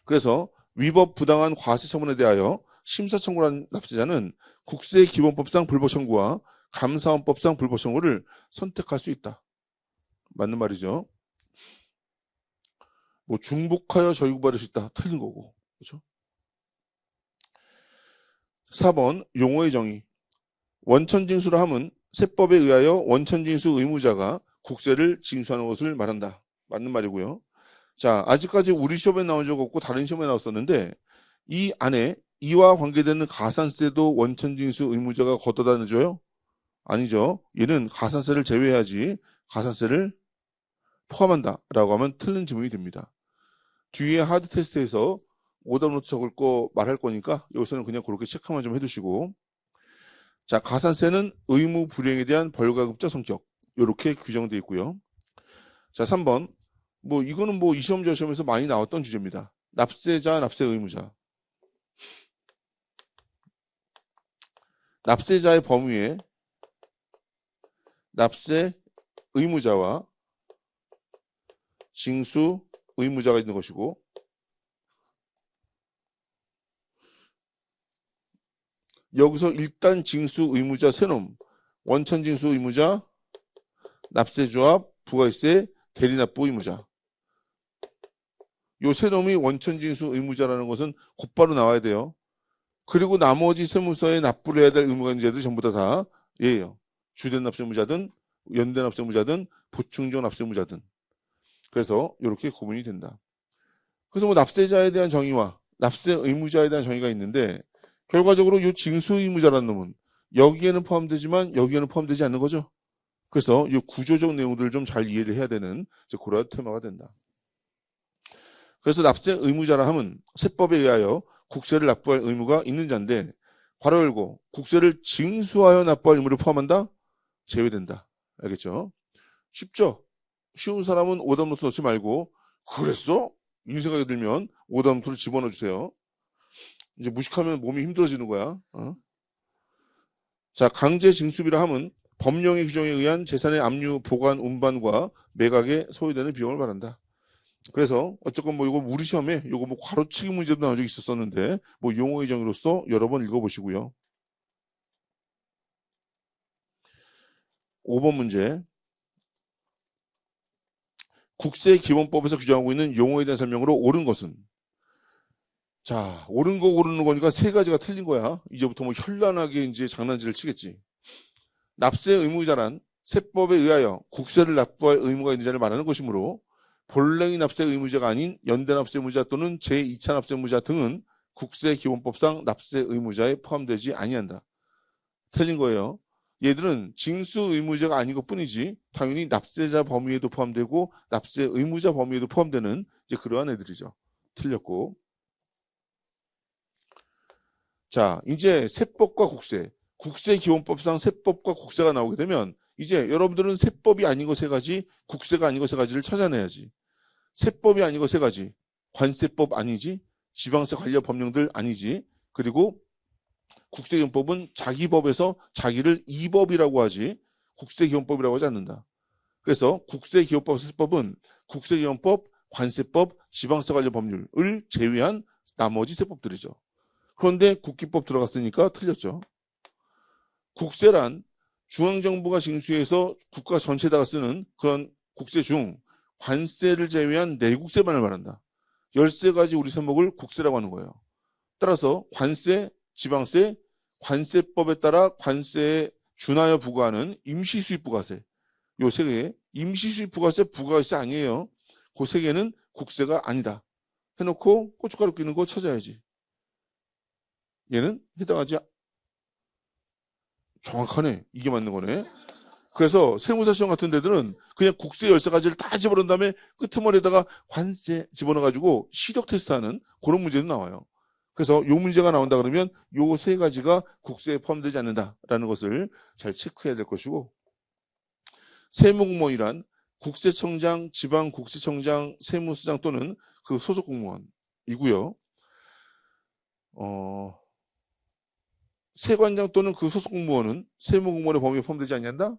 그래서 위법 부당한 과세 처분에 대하여 심사 청구를 한 납세자는 국세기본법상 불복 청구와 감사원법상 불복 청구를 선택할 수 있다. 맞는 말이죠. 뭐 중복하여 절구받을 수 있다. 틀린 거고. 그렇죠? 4번 용어의 정의. 원천징수라 함은 세법에 의하여 원천징수 의무자가 국세를 징수하는 것을 말한다. 맞는 말이고요. 자, 아직까지 우리 시험에 나온 적 없고 다른 시험에 나왔었는데 이 안에 이와 관계되는 가산세도 원천징수 의무자가 걷어다 내줘요? 아니죠. 얘는 가산세를 제외해야지 가산세를 포함한다 라고 하면 틀린 지문이 됩니다. 뒤에 하드 테스트에서 오답 노트 적을 거 말할 거니까 여기서는 그냥 그렇게 체크만 좀 해두시고, 자, 가산세는 의무 불이행에 대한 벌가급적 성격 이렇게 규정되어 있고요. 자, 3번 뭐 이거는 뭐 이 시험 저 시험에서 많이 나왔던 주제입니다. 납세자, 납세 의무자. 납세자의 범위에 납세 의무자와 징수 의무자가 있는 것이고, 여기서 일단 징수 의무자 세놈, 원천 징수 의무자, 납세조합, 부가세, 대리납부 의무자. 요 세놈이 원천 징수 의무자라는 것은 곧바로 나와야 돼요. 그리고 나머지 세무서에 납부를 해야 될 의무가 있는 자들 전부 다 얘예요. 주된 납세의무자든 연대 납세의무자든 보충적 납세의무자든. 그래서 이렇게 구분이 된다. 그래서 뭐 납세자에 대한 정의와 납세 의무자에 대한 정의가 있는데 결과적으로 이 징수 의무자라는 놈은 여기에는 포함되지만 여기에는 포함되지 않는 거죠. 그래서 이 구조적 내용들을 좀 잘 이해를 해야 되는 그러한 테마가 된다. 그래서 납세 의무자라 함은 세법에 의하여 국세를 납부할 의무가 있는 자인데 괄호 열고 국세를 징수하여 납부할 의무를 포함한다? 제외된다. 알겠죠? 쉽죠? 쉬운 사람은 오답노트 넣지 말고 그랬어? 이 생각이 들면 오답노트를 집어넣어 주세요. 이제 무식하면 몸이 힘들어지는 거야. 자, 강제 징수비라 함은 법령의 규정에 의한 재산의 압류, 보관, 운반과 매각에 소요되는 비용을 말한다. 그래서 어쨌건 뭐 이거 우리 시험에 이거 뭐 괄호치기 문제도 나온 적이 있었었는데 뭐 용어의 정의로서 여러 번 읽어보시고요. 5번 문제. 국세기본법에서 규정하고 있는 용어에 대한 설명으로 옳은 것은? 자, 옳은 거 고르는 거니까 세 가지가 틀린 거야. 이제부터 뭐 현란하게 이제 장난질을 치겠지. 납세 의무자란 세법에 의하여 국세를 납부할 의무가 있는 자를 말하는 것이므로 본래의 납세 의무자가 아닌 연대 납세 의무자 또는 제2차 납세 의무자 등은 국세기본법상 납세 의무자에 포함되지 아니한다. 틀린 거예요. 얘들은 징수 의무자가 아닌 것 뿐이지 당연히 납세자 범위에도 포함되고 납세 의무자 범위에도 포함되는 이제 그러한 애들이죠. 틀렸고. 자, 이제 세법과 국세. 국세기본법상 세법과 국세가 나오게 되면 이제 여러분들은 세법이 아닌 거 세 가지, 국세가 아닌 거 세 가지를 찾아내야지. 세법이 아닌 거 세 가지. 관세법 아니지. 지방세 관련 법령들 아니지. 그리고 국세기본법은 자기 법에서 자기를 이법이라고 하지 국세기본법이라고 하지 않는다. 그래서 국세기본법, 세법은 국세기본법, 관세법, 지방세 관련 법률을 제외한 나머지 세법들이죠. 그런데 국기법 들어갔으니까 틀렸죠. 국세란 중앙정부가 징수해서 국가 전체에다가 쓰는 그런 국세 중 관세를 제외한 내국세만을 말한다. 13가지 우리 세목을 국세라고 하는 거예요. 따라서 관세, 지방세, 관세법에 따라 관세에 준하여 부과하는 임시수입부가세 요 세 개, 임시수입부가세, 부가세 아니에요. 그 세 개는 국세가 아니다. 해놓고 고춧가루 끼는 거 찾아야지. 얘는 해당하지 정확하네. 이게 맞는 거네. 그래서 세무사 시험 같은 데들은 그냥 국세 13가지를 다 집어넣은 다음에 끄트머리에다가 관세 집어넣어가지고 시력 테스트하는 그런 문제도 나와요. 그래서 요 문제가 나온다 그러면 요 세 가지가 국세에 포함되지 않는다라는 것을 잘 체크해야 될 것이고, 세무공무원이란 국세청장, 지방국세청장, 세무서장 또는 그 소속 공무원이고요. 세관장 또는 그 소속 공무원은 세무공무원의 범위에 포함되지 않는다?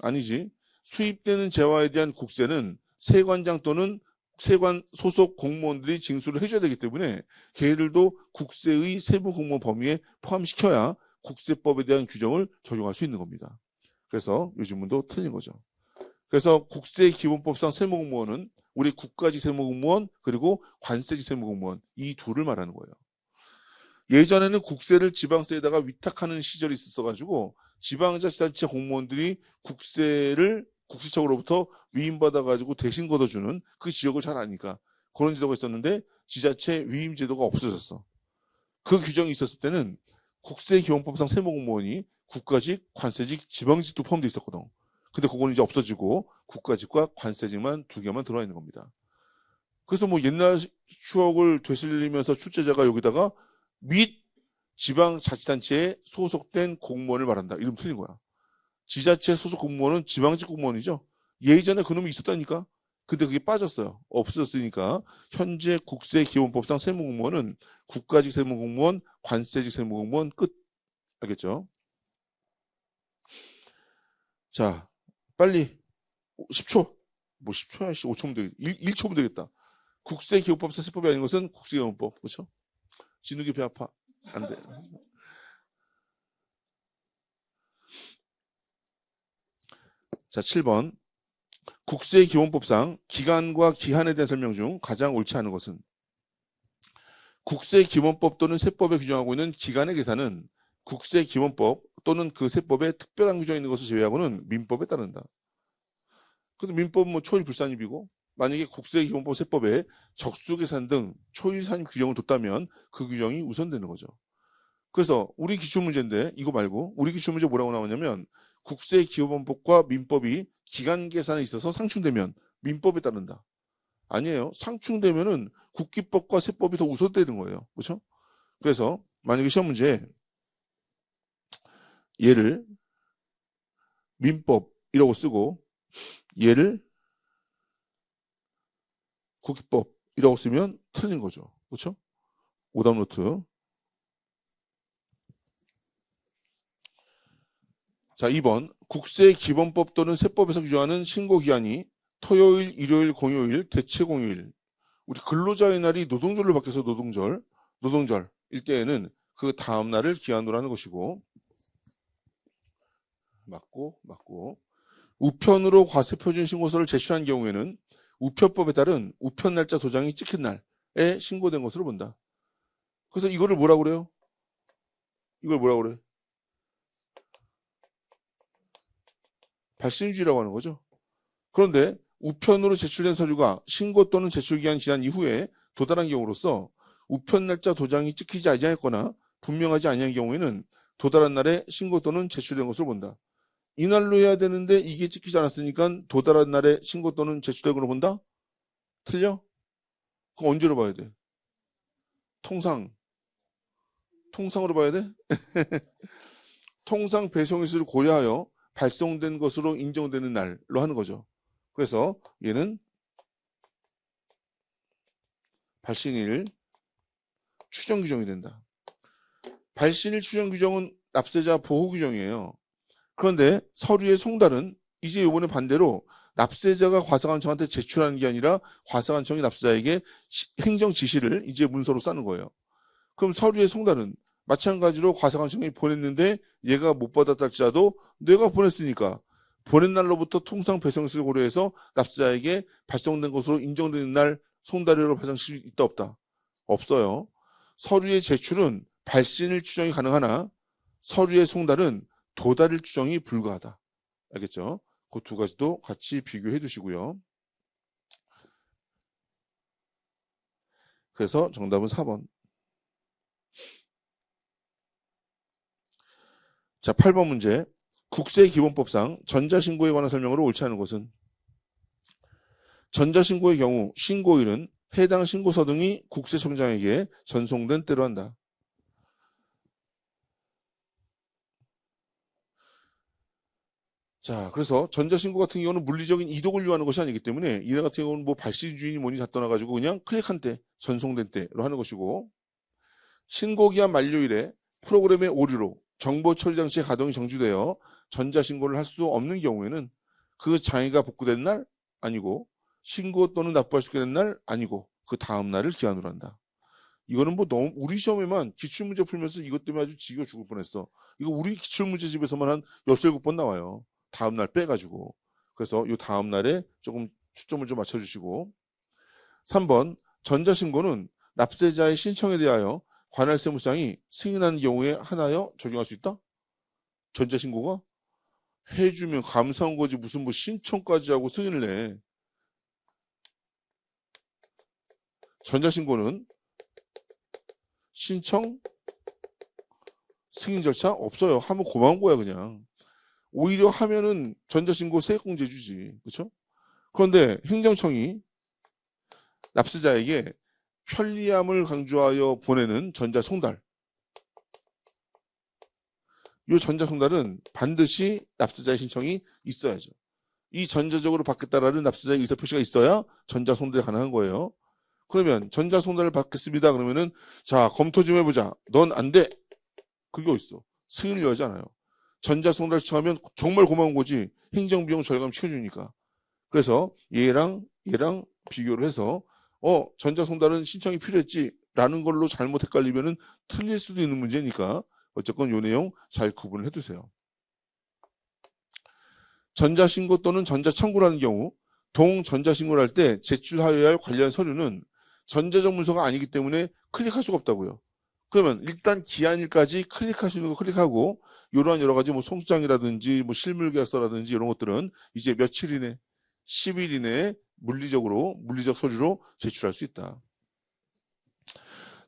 아니지. 수입되는 재화에 대한 국세는 세관장 또는 세관 소속 공무원들이 징수를 해줘야 되기 때문에 걔들도 국세의 세무공무원 범위에 포함시켜야 국세법에 대한 규정을 적용할 수 있는 겁니다. 그래서 이 질문도 틀린 거죠. 그래서 국세기본법상 세무공무원은 우리 국가직 세무공무원 그리고 관세직 세무공무원 이 둘을 말하는 거예요. 예전에는 국세를 지방세에다가 위탁하는 시절이 있었어가지고 지방자치단체 공무원들이 국세를 국세청으로부터 위임받아가지고 대신 걷어주는 그 지역을 잘 아니까 그런 제도가 있었는데 지자체 위임 제도가 없어졌어. 그 규정이 있었을 때는 국세기본법상 세무공무원이 국가직, 관세직, 지방직도 포함되어 있었거든. 근데 그거는 이제 없어지고 국가직과 관세직만 두 개만 들어와 있는 겁니다. 그래서 뭐 옛날 추억을 되살리면서 출제자가 여기다가 및 지방자치단체에 소속된 공무원을 말한다. 이름 틀린 거야. 지자체 소속 공무원은 지방직 공무원이죠. 예전에 그놈이 있었다니까. 근데 그게 빠졌어요. 없어졌으니까 현재 국세기본법상 세무공무원은 국가직 세무공무원, 관세직 세무공무원 끝. 알겠죠? 자, 빨리 10초. 뭐 10초야? 5초면 되겠다. 1초면 되겠다. 국세기본법상 세법이 아닌 것은 국세기본법. 그렇죠? 진욱이 배 아파. 안 돼. 자, 7번. 국세기본법상 기간과 기한에 대한 설명 중 가장 옳지 않은 것은 국세기본법 또는 세법에 규정하고 있는 기간의 계산은 국세기본법 또는 그 세법에 특별한 규정이 있는 것을 제외하고는 민법에 따른다. 그래서 민법은 뭐 초일 불산입이고 만약에 국세기본법 세법에 적수계산 등 초일산 규정을 뒀다면 그 규정이 우선되는 거죠. 그래서 우리 기출문제인데 이거 말고 우리 기출문제 뭐라고 나오냐면 국세기본법과 민법이 기간 계산에 있어서 상충되면 민법에 따른다. 아니에요. 상충되면은 국기법과 세법이 더 우선되는 거예요. 그렇죠? 그래서 만약에 시험 문제에 얘를 민법이라고 쓰고 얘를 국기법이라고 쓰면 틀린 거죠. 그렇죠? 오답 노트. 자, 2번. 국세기본법 또는 세법에서 규정하는 신고기한이 토요일, 일요일, 공휴일, 대체 공휴일. 우리 근로자의 날이 노동절로 바뀌어서 노동절일 때에는 그 다음 날을 기한으로 하는 것이고 맞고 우편으로 과세표준 신고서를 제출한 경우에는 우편법에 따른 우편 날짜 도장이 찍힌 날에 신고된 것으로 본다. 그래서 이거를 뭐라고 그래요? 이걸 뭐라고 그래? 발신주의라고 하는 거죠. 그런데 우편으로 제출된 서류가 신고 또는 제출기한 지난 이후에 도달한 경우로서 우편 날짜 도장이 찍히지 아니하였거나 분명하지 아니한 경우에는 도달한 날에 신고 또는 제출된 것으로 본다. 이날로 해야 되는데 이게 찍히지 않았으니까 도달한 날에 신고 또는 제출액으로 본다? 틀려? 그럼 언제로 봐야 돼? 통상으로 봐야 돼? 통상 배송일수를 고려하여 발송된 것으로 인정되는 날로 하는 거죠. 그래서 얘는 발신일 추정 규정이 된다. 발신일 추정 규정은 납세자 보호 규정이에요. 그런데 서류의 송달은 이제 이번에 반대로 납세자가 과세관청한테 제출하는 게 아니라 과세관청이 납세자에게 행정 지시를 이제 문서로 싸는 거예요. 그럼 서류의 송달은 마찬가지로 과세관청이 보냈는데 얘가 못 받았다 할지라도 내가 보냈으니까 보낸 날로부터 통상 배송일수를 고려해서 납세자에게 발송된 것으로 인정되는 날 송달료를 발송할 수 있다 없다? 없어요. 서류의 제출은 발신일 추정이 가능하나 서류의 송달은 도달일 추정이 불가하다. 알겠죠? 그 두 가지도 같이 비교해 두시고요. 그래서 정답은 4번. 자, 8번 문제. 국세기본법상 전자신고에 관한 설명으로 옳지 않은 것은 전자신고의 경우 신고일은 해당 신고서 등이 국세청장에게 전송된 때로 한다. 자, 그래서 전자신고 같은 경우는 물리적인 이동을 요하는 것이 아니기 때문에 이래 같은 경우는 뭐 발신 주인이 뭐니 다 떠나가지고 그냥 클릭한 때, 전송된 때로 하는 것이고 신고기한 만료일에 프로그램의 오류로 정보 처리 장치의 가동이 정지되어 전자신고를 할 수 없는 경우에는 그 장애가 복구된 날 아니고 신고 또는 납부할 수 있게 된 날 아니고 그 다음 날을 기한으로 한다. 이거는 뭐 너무 우리 시험에만 기출문제 풀면서 이것 때문에 아주 지겨 죽을 뻔했어. 이거 우리 기출문제집에서만 한 6-7번 나와요. 다음 날 빼가지고. 그래서 이 다음 날에 조금 초점을 좀 맞춰주시고 3번 전자신고는 납세자의 신청에 대하여 관할 세무상이 승인하는 경우에 하나여 적용할 수 있다? 전자신고가? 해주면 감사한 거지 무슨 뭐 신청까지 하고 승인을 내. 전자신고는 신청, 승인 절차 없어요. 하면 고마운 거야 그냥. 오히려 하면은 전자신고 세액공제 주지. 그렇죠? 그런데 행정청이 납세자에게 편리함을 강조하여 보내는 전자송달. 이 전자송달은 반드시 납세자의 신청이 있어야죠. 이 전자적으로 받겠다라는 납세자의 의사표시가 있어야 전자송달이 가능한 거예요. 그러면 전자송달을 받겠습니다. 그러면은 자 검토 좀 해보자. 넌 안 돼. 그게 어딨어. 승인을 여하지 않아요. 전자송달 시청하면 정말 고마운 거지. 행정비용 절감 시켜주니까. 그래서 얘랑 비교를 해서 전자송달은 신청이 필요했지 라는 걸로 잘못 헷갈리면은 틀릴 수도 있는 문제니까 어쨌건 요 내용 잘 구분을 해두세요. 전자신고 또는 전자청구라는 경우 동전자신고를 할 때 제출하여야 할 관련 서류는 전자적 문서가 아니기 때문에 클릭할 수가 없다고요. 그러면 일단 기한일까지 클릭할 수 있는 거 클릭하고 이러한 여러 가지 뭐 송장이라든지 뭐 실물계약서라든지 이런 것들은 이제 며칠 이내 10일 이내에 물리적 서류로 제출할 수 있다.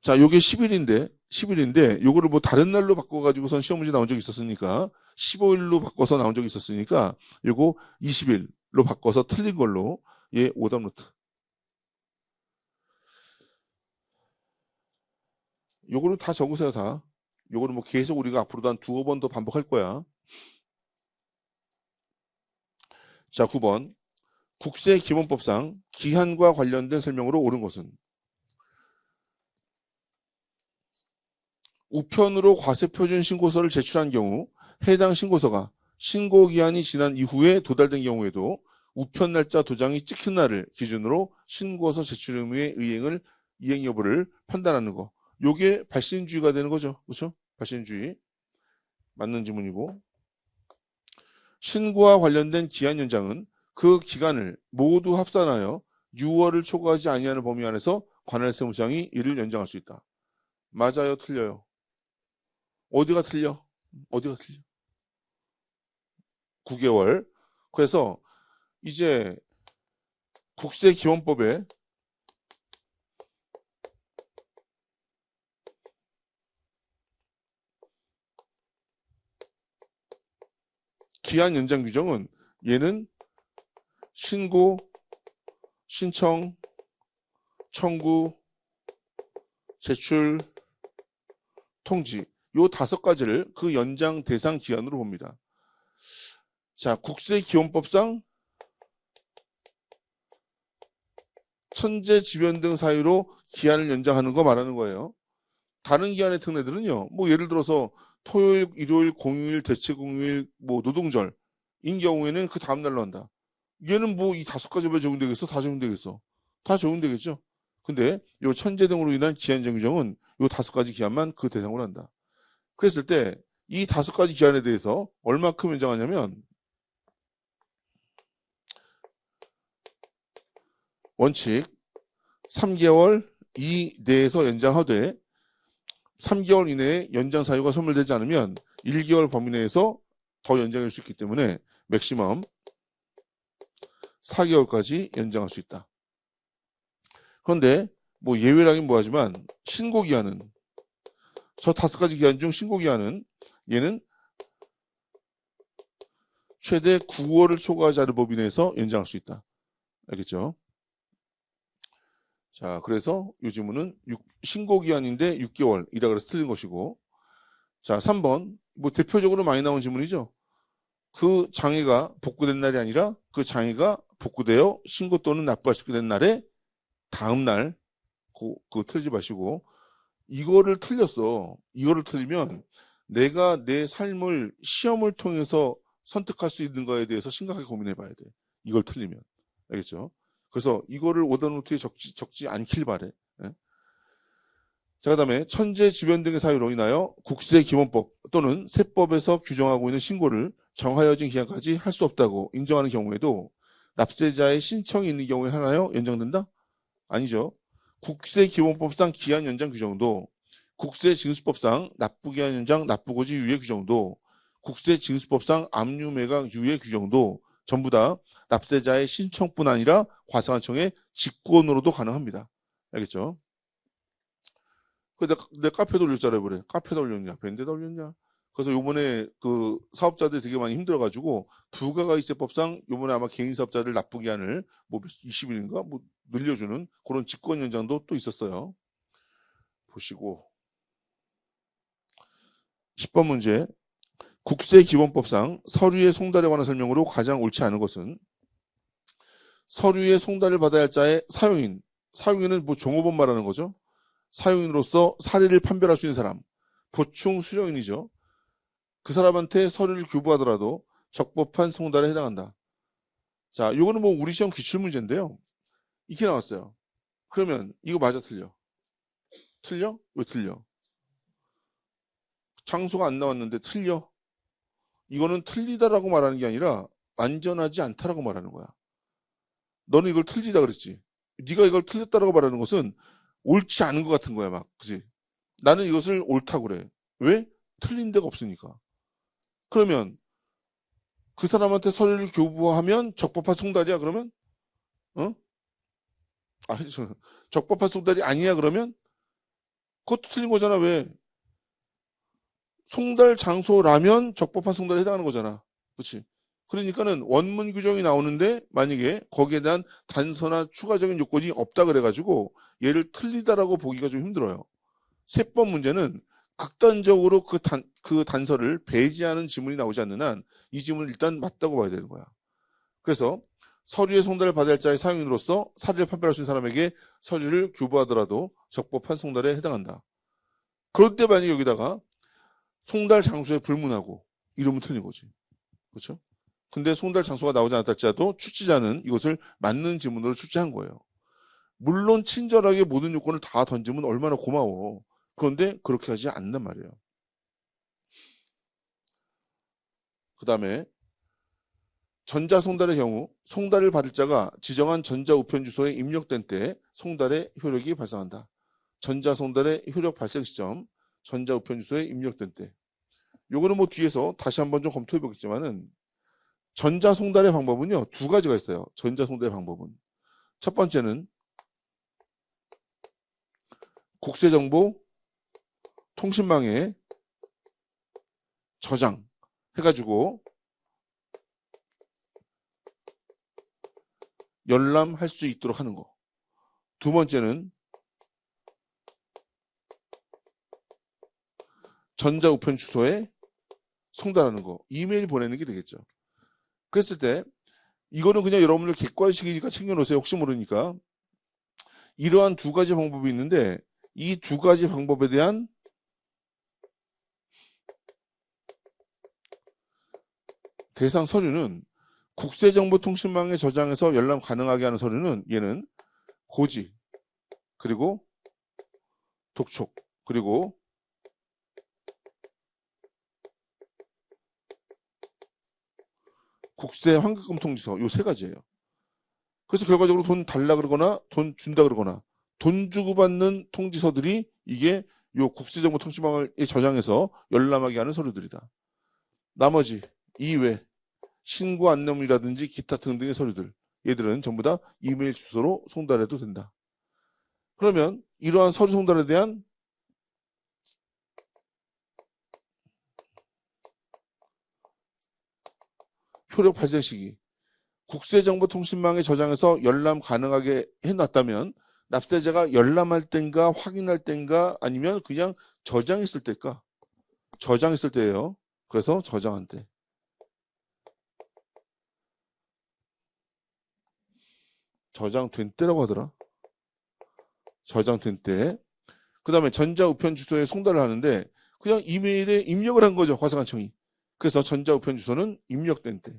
자, 요게 10일인데 요거를 뭐 다른 날로 바꿔가지고선 시험 문제 나온 적이 있었으니까 15일로 바꿔서 나온 적이 있었으니까 요거 20일로 바꿔서 틀린 걸로 예 오답 노트. 요거는 다 적으세요 다. 요거는 뭐 계속 우리가 앞으로도 한 2번 더 반복할 거야. 자, 9번. 국세기본법상 기한과 관련된 설명으로 옳은 것은 우편으로 과세표준 신고서를 제출한 경우 해당 신고서가 신고기한이 지난 이후에 도달된 경우에도 우편 날짜 도장이 찍힌 날을 기준으로 신고서 제출 의무의 이행 여부를 판단하는 거. 요게 발신주의가 되는 거죠. 그렇죠? 발신주의. 맞는 지문이고. 신고와 관련된 기한 연장은 그 기간을 모두 합산하여 6월을 초과하지 아니하는 범위 안에서 관할 세무장이 이를 연장할 수 있다. 맞아요, 틀려요? 어디가 틀려? 9개월. 그래서 이제 국세기원법에 기한 연장 규정은 얘는 신고, 신청, 청구, 제출, 통지 요 5가지를 그 연장 대상 기한으로 봅니다. 자, 국세기원법상 천재지변 등 사유로 기한을 연장하는 거 말하는 거예요. 다른 기한의 특례들은요. 뭐 예를 들어서 토요일, 일요일, 공휴일, 대체공휴일, 뭐 노동절인 경우에는 그 다음 날로 한다. 얘는 뭐 이 5가지 왜 적용되겠어? 다 적용되겠어. 다 적용되겠죠. 근데 요 천재 등으로 인한 기한 정규정은 요 5가지 기한만 그 대상으로 한다. 그랬을 때 이 5가지 기한에 대해서 얼마큼 연장하냐면 원칙 3개월 이내에서 연장하되 3개월 이내에 연장 사유가 소멸되지 않으면 1개월 범위 내에서 더 연장할 수 있기 때문에 맥시멈 4개월까지 연장할 수 있다. 그런데 뭐 예외라긴 뭐하지만 신고기한은 저 5가지 기한 중 신고기한은 얘는 최대 9월을 초과하지 않은 범위 내에서 연장할 수 있다. 알겠죠? 자, 그래서 이 지문은 신고기한인데 6개월이라 그래서 틀린 것이고, 자, 3번 뭐 대표적으로 많이 나온 지문이죠. 그 장애가 복구된 날이 아니라 그 장애가 복구되어 신고 또는 납부할 수 있게 된 날에 다음 날 그거 틀지 마시고 이거를 틀렸어. 이거를 틀리면 내가 내 삶을 시험을 통해서 선택할 수 있는 거에 대해서 심각하게 고민해 봐야 돼. 이걸 틀리면. 알겠죠? 그래서 이거를 오더노트에 적지 않길 바래. 예? 자, 그 다음에 천재지변 등의 사유로 인하여 국세기본법 또는 세법에서 규정하고 있는 신고를 정하여진 기간까지 할 수 없다고 인정하는 경우에도 납세자의 신청이 있는 경우에 하나요? 연장된다? 아니죠. 국세기본법상 기한 연장 규정도 국세징수법상 납부기한 연장 납부고지 유예 규정도 국세징수법상 압류매각 유예 규정도 전부 다 납세자의 신청뿐 아니라 과세관청의 직권으로도 가능합니다. 알겠죠? 내 카페도 올렸잖아요, 그래. 카페도 올렸냐, 밴드도 올렸냐. 그래서 요번에 그 사업자들이 되게 많이 힘들어가지고 부가가치세법상 요번에 아마 개인 사업자들 납부기한을 뭐 20일인가 뭐 늘려주는 그런 직권 연장도 또 있었어요. 보시고 10번 문제. 국세기본법상 서류의 송달에 관한 설명으로 가장 옳지 않은 것은 서류의 송달을 받아야 할 자의 사용인. 사용인은 뭐 종업원 말하는 거죠. 사용인으로서 사례를 판별할 수 있는 사람. 보충 수령인이죠. 그 사람한테 서류를 교부하더라도 적법한 송달에 해당한다. 자, 요거는 뭐 우리 시험 기출문제인데요. 이렇게 나왔어요. 그러면 이거 맞아 틀려? 틀려? 왜 틀려? 장소가 안 나왔는데 틀려? 이거는 틀리다라고 말하는 게 아니라 완전하지 않다라고 말하는 거야. 너는 이걸 틀리다 그랬지. 네가 이걸 틀렸다라고 말하는 것은 옳지 않은 것 같은 거야, 막. 그지? 나는 이것을 옳다고 그래. 왜? 틀린 데가 없으니까. 그러면 그 사람한테 서류를 교부하면 적법한 송달이야, 그러면? 어? 아, 적법한 송달이 아니야, 그러면? 그것도 틀린 거잖아, 왜? 송달 장소라면 적법한 송달에 해당하는 거잖아. 그렇지? 그러니까는 원문 규정이 나오는데 만약에 거기에 대한 단서나 추가적인 요건이 없다 그래가지고 얘를 틀리다라고 보기가 좀 힘들어요. 세법 문제는 극단적으로 그 단서를 배제하는 지문이 나오지 않는 한 이 지문을 일단 맞다고 봐야 되는 거야. 그래서 서류의 송달을 받을 자의 사용인으로서 사례를 판별할 수 있는 사람에게 서류를 교부하더라도 적법한 송달에 해당한다. 그럴 때 만약에 여기다가 송달 장소에 불문하고 이러면 틀린 거지. 그렇죠? 근데 송달 장소가 나오지 않았다 할지라도 출제자는 이것을 맞는 지문으로 출제한 거예요. 물론 친절하게 모든 요건을 다 던지면 얼마나 고마워. 그런데 그렇게 하지 않는 말이에요. 그 다음에 전자송달의 경우 송달을 받을 자가 지정한 전자우편 주소에 입력된 때 송달의 효력이 발생한다. 전자송달의 효력 발생 시점, 전자우편 주소에 입력된 때. 요거는 뭐 뒤에서 다시 한번 좀 검토해 보겠지만은 전자송달의 방법은요 2가지가 있어요. 전자송달의 방법은 첫 번째는 국세정보 통신망에 저장 해가지고 열람할 수 있도록 하는 거. 두 번째는 전자우편 주소에 송달하는 거. 이메일 보내는 게 되겠죠. 그랬을 때 이거는 그냥 여러분들 객관식이니까 챙겨놓으세요. 혹시 모르니까. 이러한 두 가지 방법이 있는데 이 두 가지 방법에 대한 대상 서류는 국세정보통신망에 저장해서 열람 가능하게 하는 서류는 얘는 고지, 그리고 독촉, 그리고 국세 환급금 통지서 요 세 가지예요. 그래서 결과적으로 돈 달라 그러거나 돈 준다 그러거나 돈 주고 받는 통지서들이 이게 요 국세정보통신망에 저장해서 열람하게 하는 서류들이다. 나머지 이외 신고 안내문이라든지 기타 등등의 서류들, 얘들은 전부 다 이메일 주소로 송달해도 된다. 그러면 이러한 서류 송달에 대한 효력 발생 시기, 국세정보통신망에 저장해서 열람 가능하게 해놨다면 납세자가 열람할 땐가 확인할 땐가 아니면 그냥 저장했을 때일까? 저장했을 때예요. 그래서 저장한 때. 저장된 때라고 하더라. 저장된 때. 그 다음에 전자우편 주소에 송달을 하는데 그냥 이메일에 입력을 한 거죠. 과세관청이. 그래서 전자우편 주소는 입력된 때.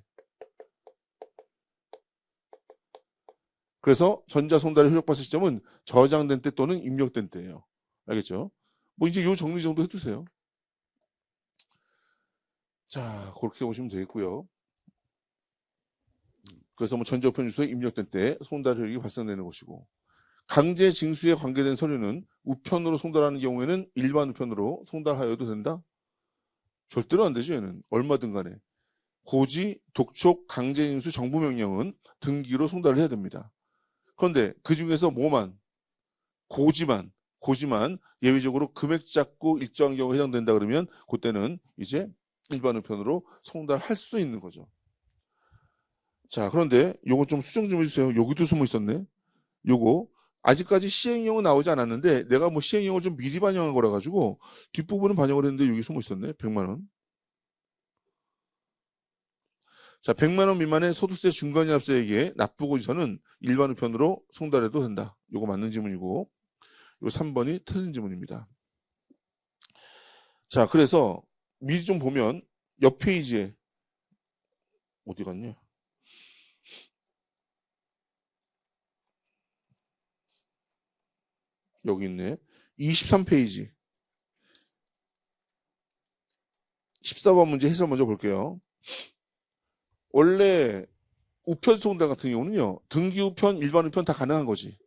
그래서 전자송달의 효력발생 시점은 저장된 때 또는 입력된 때예요. 알겠죠? 뭐 이제 요 정리 정도 해두세요. 자, 그렇게 보시면 되겠고요. 그래서 뭐 전자우편 주소에 입력된 때 송달 효력이 발생되는 것이고, 강제 징수에 관계된 서류는 우편으로 송달하는 경우에는 일반 우편으로 송달하여도 된다? 절대로 안 되죠. 얘는 얼마든 간에. 고지, 독촉, 강제 징수 정부명령은 등기로 송달을 해야 됩니다. 그런데 그 중에서 뭐만? 고지만 예외적으로 금액 작고 일정한 경우에 해당된다 그러면 그때는 이제 일반 우편으로 송달할 수 있는 거죠. 자, 그런데 요거 좀 수정 좀 해주세요. 여기도 숨어 있었네. 요거 아직까지 시행령은 나오지 않았는데 내가 뭐 시행령을 좀 미리 반영한 거라 가지고 뒷부분은 반영을 했는데 여기 숨어 있었네. 100만 원. 자, 100만 원 미만의 소득세 중간이납세액의 납부고지서는 일반 우편으로 송달해도 된다. 요거 맞는 지문이고 요 3번이 틀린 지문입니다. 자, 그래서 미리 좀 보면 옆 페이지에 어디 갔냐? 여기 있네. 23페이지. 14번 문제 해설 먼저 볼게요. 원래 우편 송달 같은 경우는요. 등기 우편, 일반 우편 다 가능한 거지.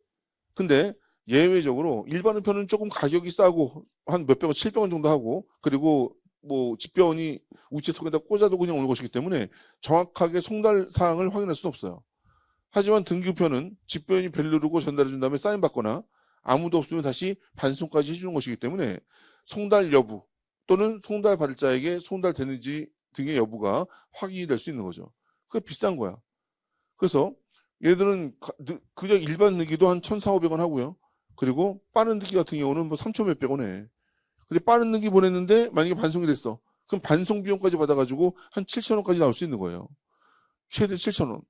근데 예외적으로 일반 우편은 조금 가격이 싸고 한 몇백 원, 700원 정도 하고 그리고 뭐 집배원이 우체통에다 꽂아도 그냥 오는 것이기 때문에 정확하게 송달 사항을 확인할 수는 없어요. 하지만 등기 우편은 집배원이 벨 누르고 전달해 준 다음에 사인 받거나 아무도 없으면 다시 반송까지 해주는 것이기 때문에 송달 여부 또는 송달 받을 자에게 송달되는지 등의 여부가 확인이 될 수 있는 거죠. 그게 비싼 거야. 그래서 얘들은 그냥 일반 느기도 한 1,400~1,500원 하고요. 그리고 빠른 느기 같은 경우는 뭐 3,000 몇백 원 해. 근데 빠른 느기 보냈는데 만약에 반송이 됐어. 그럼 반송 비용까지 받아가지고 한 7,000원까지 나올 수 있는 거예요. 최대 7,000원.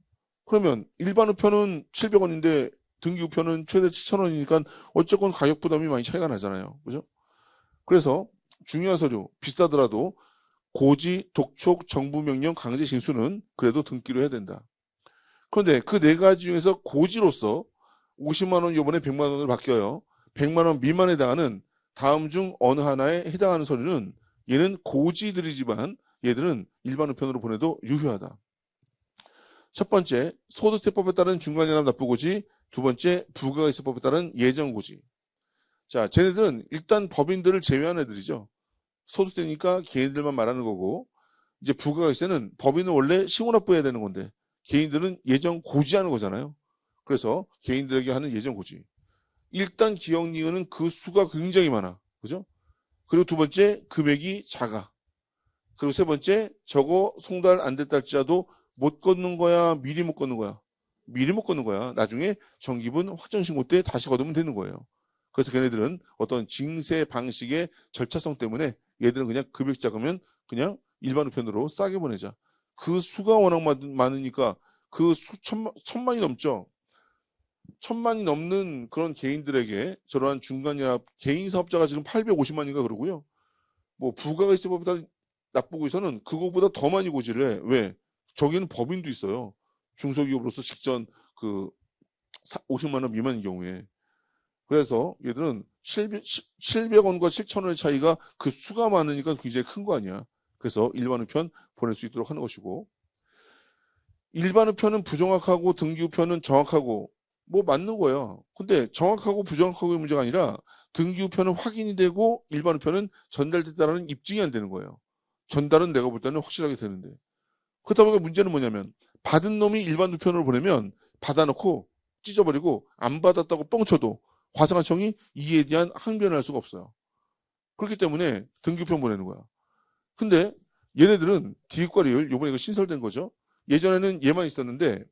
그러면 일반 우편은 700원인데 등기 우편은 최대 7,000원이니까 어쨌건 가격 부담이 많이 차이가 나잖아요. 그죠? 그래서 중요한 서류 비싸더라도 고지, 독촉, 정부명령, 강제 징수는 그래도 등기로 해야 된다. 그런데 그 네 가지 중에서 고지로서 50만 원 요번에 100만 원으로 바뀌어요. 100만 원 미만에 해당하는 다음 중 어느 하나에 해당하는 서류는 얘는 고지들이지만 얘들은 일반 우편으로 보내도 유효하다. 첫 번째, 소득세법에 따른 중간연합 납부고지. 두 번째, 부가세법에 따른 예정고지. 자, 쟤네들은 일단 법인들을 제외한 애들이죠. 소득세니까 개인들만 말하는 거고 이제 부가세는 법인은 원래 시공납부해야 되는 건데 개인들은 예정 고지하는 거잖아요. 그래서 개인들에게 하는 예정 고지. 일단 기억 니은은 그 수가 굉장히 많아. 그죠? 그리고 두 번째 금액이 작아. 그리고 세 번째 저거 송달 안 됐다 할지라도 못 걷는 거야 미리 못 걷는 거야. 미리 못 걷는 거야. 나중에 정기분 확정신고 때 다시 걷으면 되는 거예요. 그래서 걔네들은 어떤 징세 방식의 절차성 때문에 얘들은 그냥 금액 작으면 그냥 일반 우편으로 싸게 보내자. 그 수가 워낙 많으니까 그 천만이 넘죠. 천만이 넘는 그런 개인들에게 저러한 중간이나 개인 사업자가 지금 850만인가 그러고요. 뭐 부가가치세법보다 나쁘고 있어는 그거보다 더 많이 고지를 해. 왜? 저기는 법인도 있어요. 중소기업으로서 직전 그 50만 원 미만인 경우에. 그래서 얘들은 700원과 7,000원의 차이가 그 수가 많으니까 굉장히 큰 거 아니야. 그래서 일반 우편 보낼 수 있도록 하는 것이고, 일반 우편은 부정확하고 등기 우편은 정확하고 뭐 맞는 거야. 근데 정확하고 부정확하고의 문제가 아니라 등기 우편은 확인이 되고 일반 우편은 전달됐다는 입증이 안 되는 거예요. 전달은 내가 볼 때는 확실하게 되는데. 그렇다 보니까 문제는 뭐냐면 받은 놈이 일반 우편으로 보내면 받아놓고 찢어버리고 안 받았다고 뻥쳐도 과세관청이 이에 대한 항변을 할 수가 없어요. 그렇기 때문에 등기 우편 보내는 거야. 근데 얘네들은 디귿과리을 요번에 이거 신설된 거죠. 예전에는 얘만 있었는데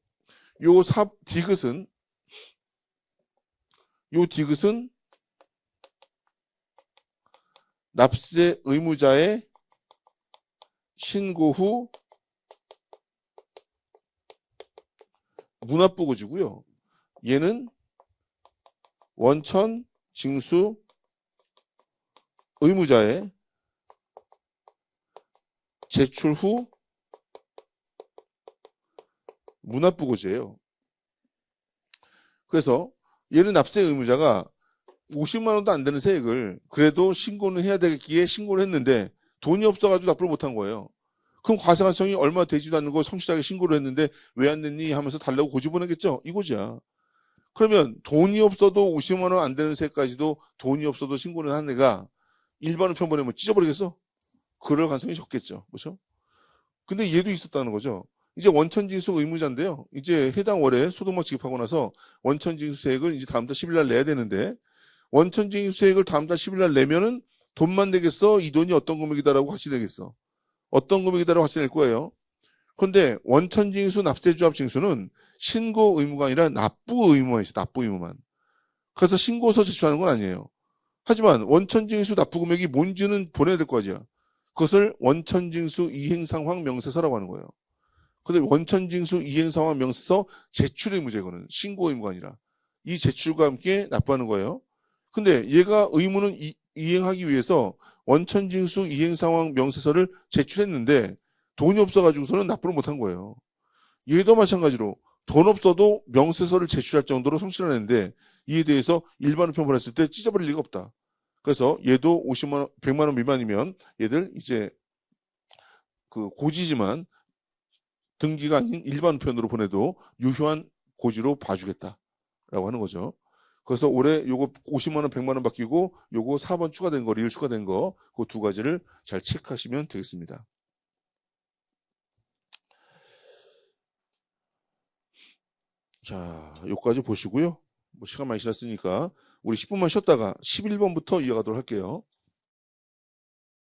요 디귿은 납세 의무자의 신고 후 문화부고지고요. 얘는 원천 징수 의무자의 제출 후 문화부고지예요. 그래서 얘는 납세 의무자가 50만 원도 안 되는 세액을 그래도 신고는 해야 되기에 신고를 했는데 돈이 없어가지고 납부를 못한 거예요. 그럼 과세관청이 얼마 되지도 않는 거 성실하게 신고를 했는데 왜 안 냈니 하면서 달라고 고지 보내겠죠. 이거지야. 그러면 돈이 없어도 50만 원 안 되는 세까지도 돈이 없어도 신고를 한 애가 일반 우편 보내면 찢어버리겠어? 그럴 가능성이 적겠죠. 그렇죠? 근데 얘도 있었다는 거죠. 이제 원천징수 의무자인데요. 이제 해당 월에 소득만 지급하고 나서 원천징수세액을 이제 다음 달 10일 날 내야 되는데 원천징수세액을 다음 달 10일 날 내면은 돈만 내겠어? 이 돈이 어떤 금액이다라고 같이 내겠어? 어떤 금액이다라고 같이 낼 거예요. 그런데 원천징수 납세조합징수는 신고 의무가 아니라 납부 의무만 있어요. 납부 의무만. 그래서 신고서 제출하는 건 아니에요. 하지만 원천징수 납부 금액이 뭔지는 보내야 될 거 아니야. 그것을 원천징수 이행상황 명세서라고 하는 거예요. 그래서 원천징수 이행상황 명세서 제출 의무제 이거는 신고 의무가 아니라 이 제출과 함께 납부하는 거예요. 근데 얘가 의무는 이행하기 위해서 원천징수 이행상황 명세서를 제출했는데 돈이 없어가지고서는 납부를 못한 거예요. 얘도 마찬가지로 돈 없어도 명세서를 제출할 정도로 성실한 애인데 이에 대해서 일반 우편 보냈을 때 찢어버릴 리가 없다. 그래서 얘도 50만 원, 100만 원 미만이면 얘들 이제 그 고지지만 등기가 아닌 일반 우편으로 보내도 유효한 고지로 봐주겠다라고 하는 거죠. 그래서 올해 요거 50만 원, 100만 원 바뀌고 요거 4번 추가된 거, 리을 추가된 거, 그 두 가지를 잘 체크하시면 되겠습니다. 자, 요까지 보시고요. 뭐 시간 많이 지났으니까 우리 10분만 쉬었다가 11번부터 이어가도록 할게요.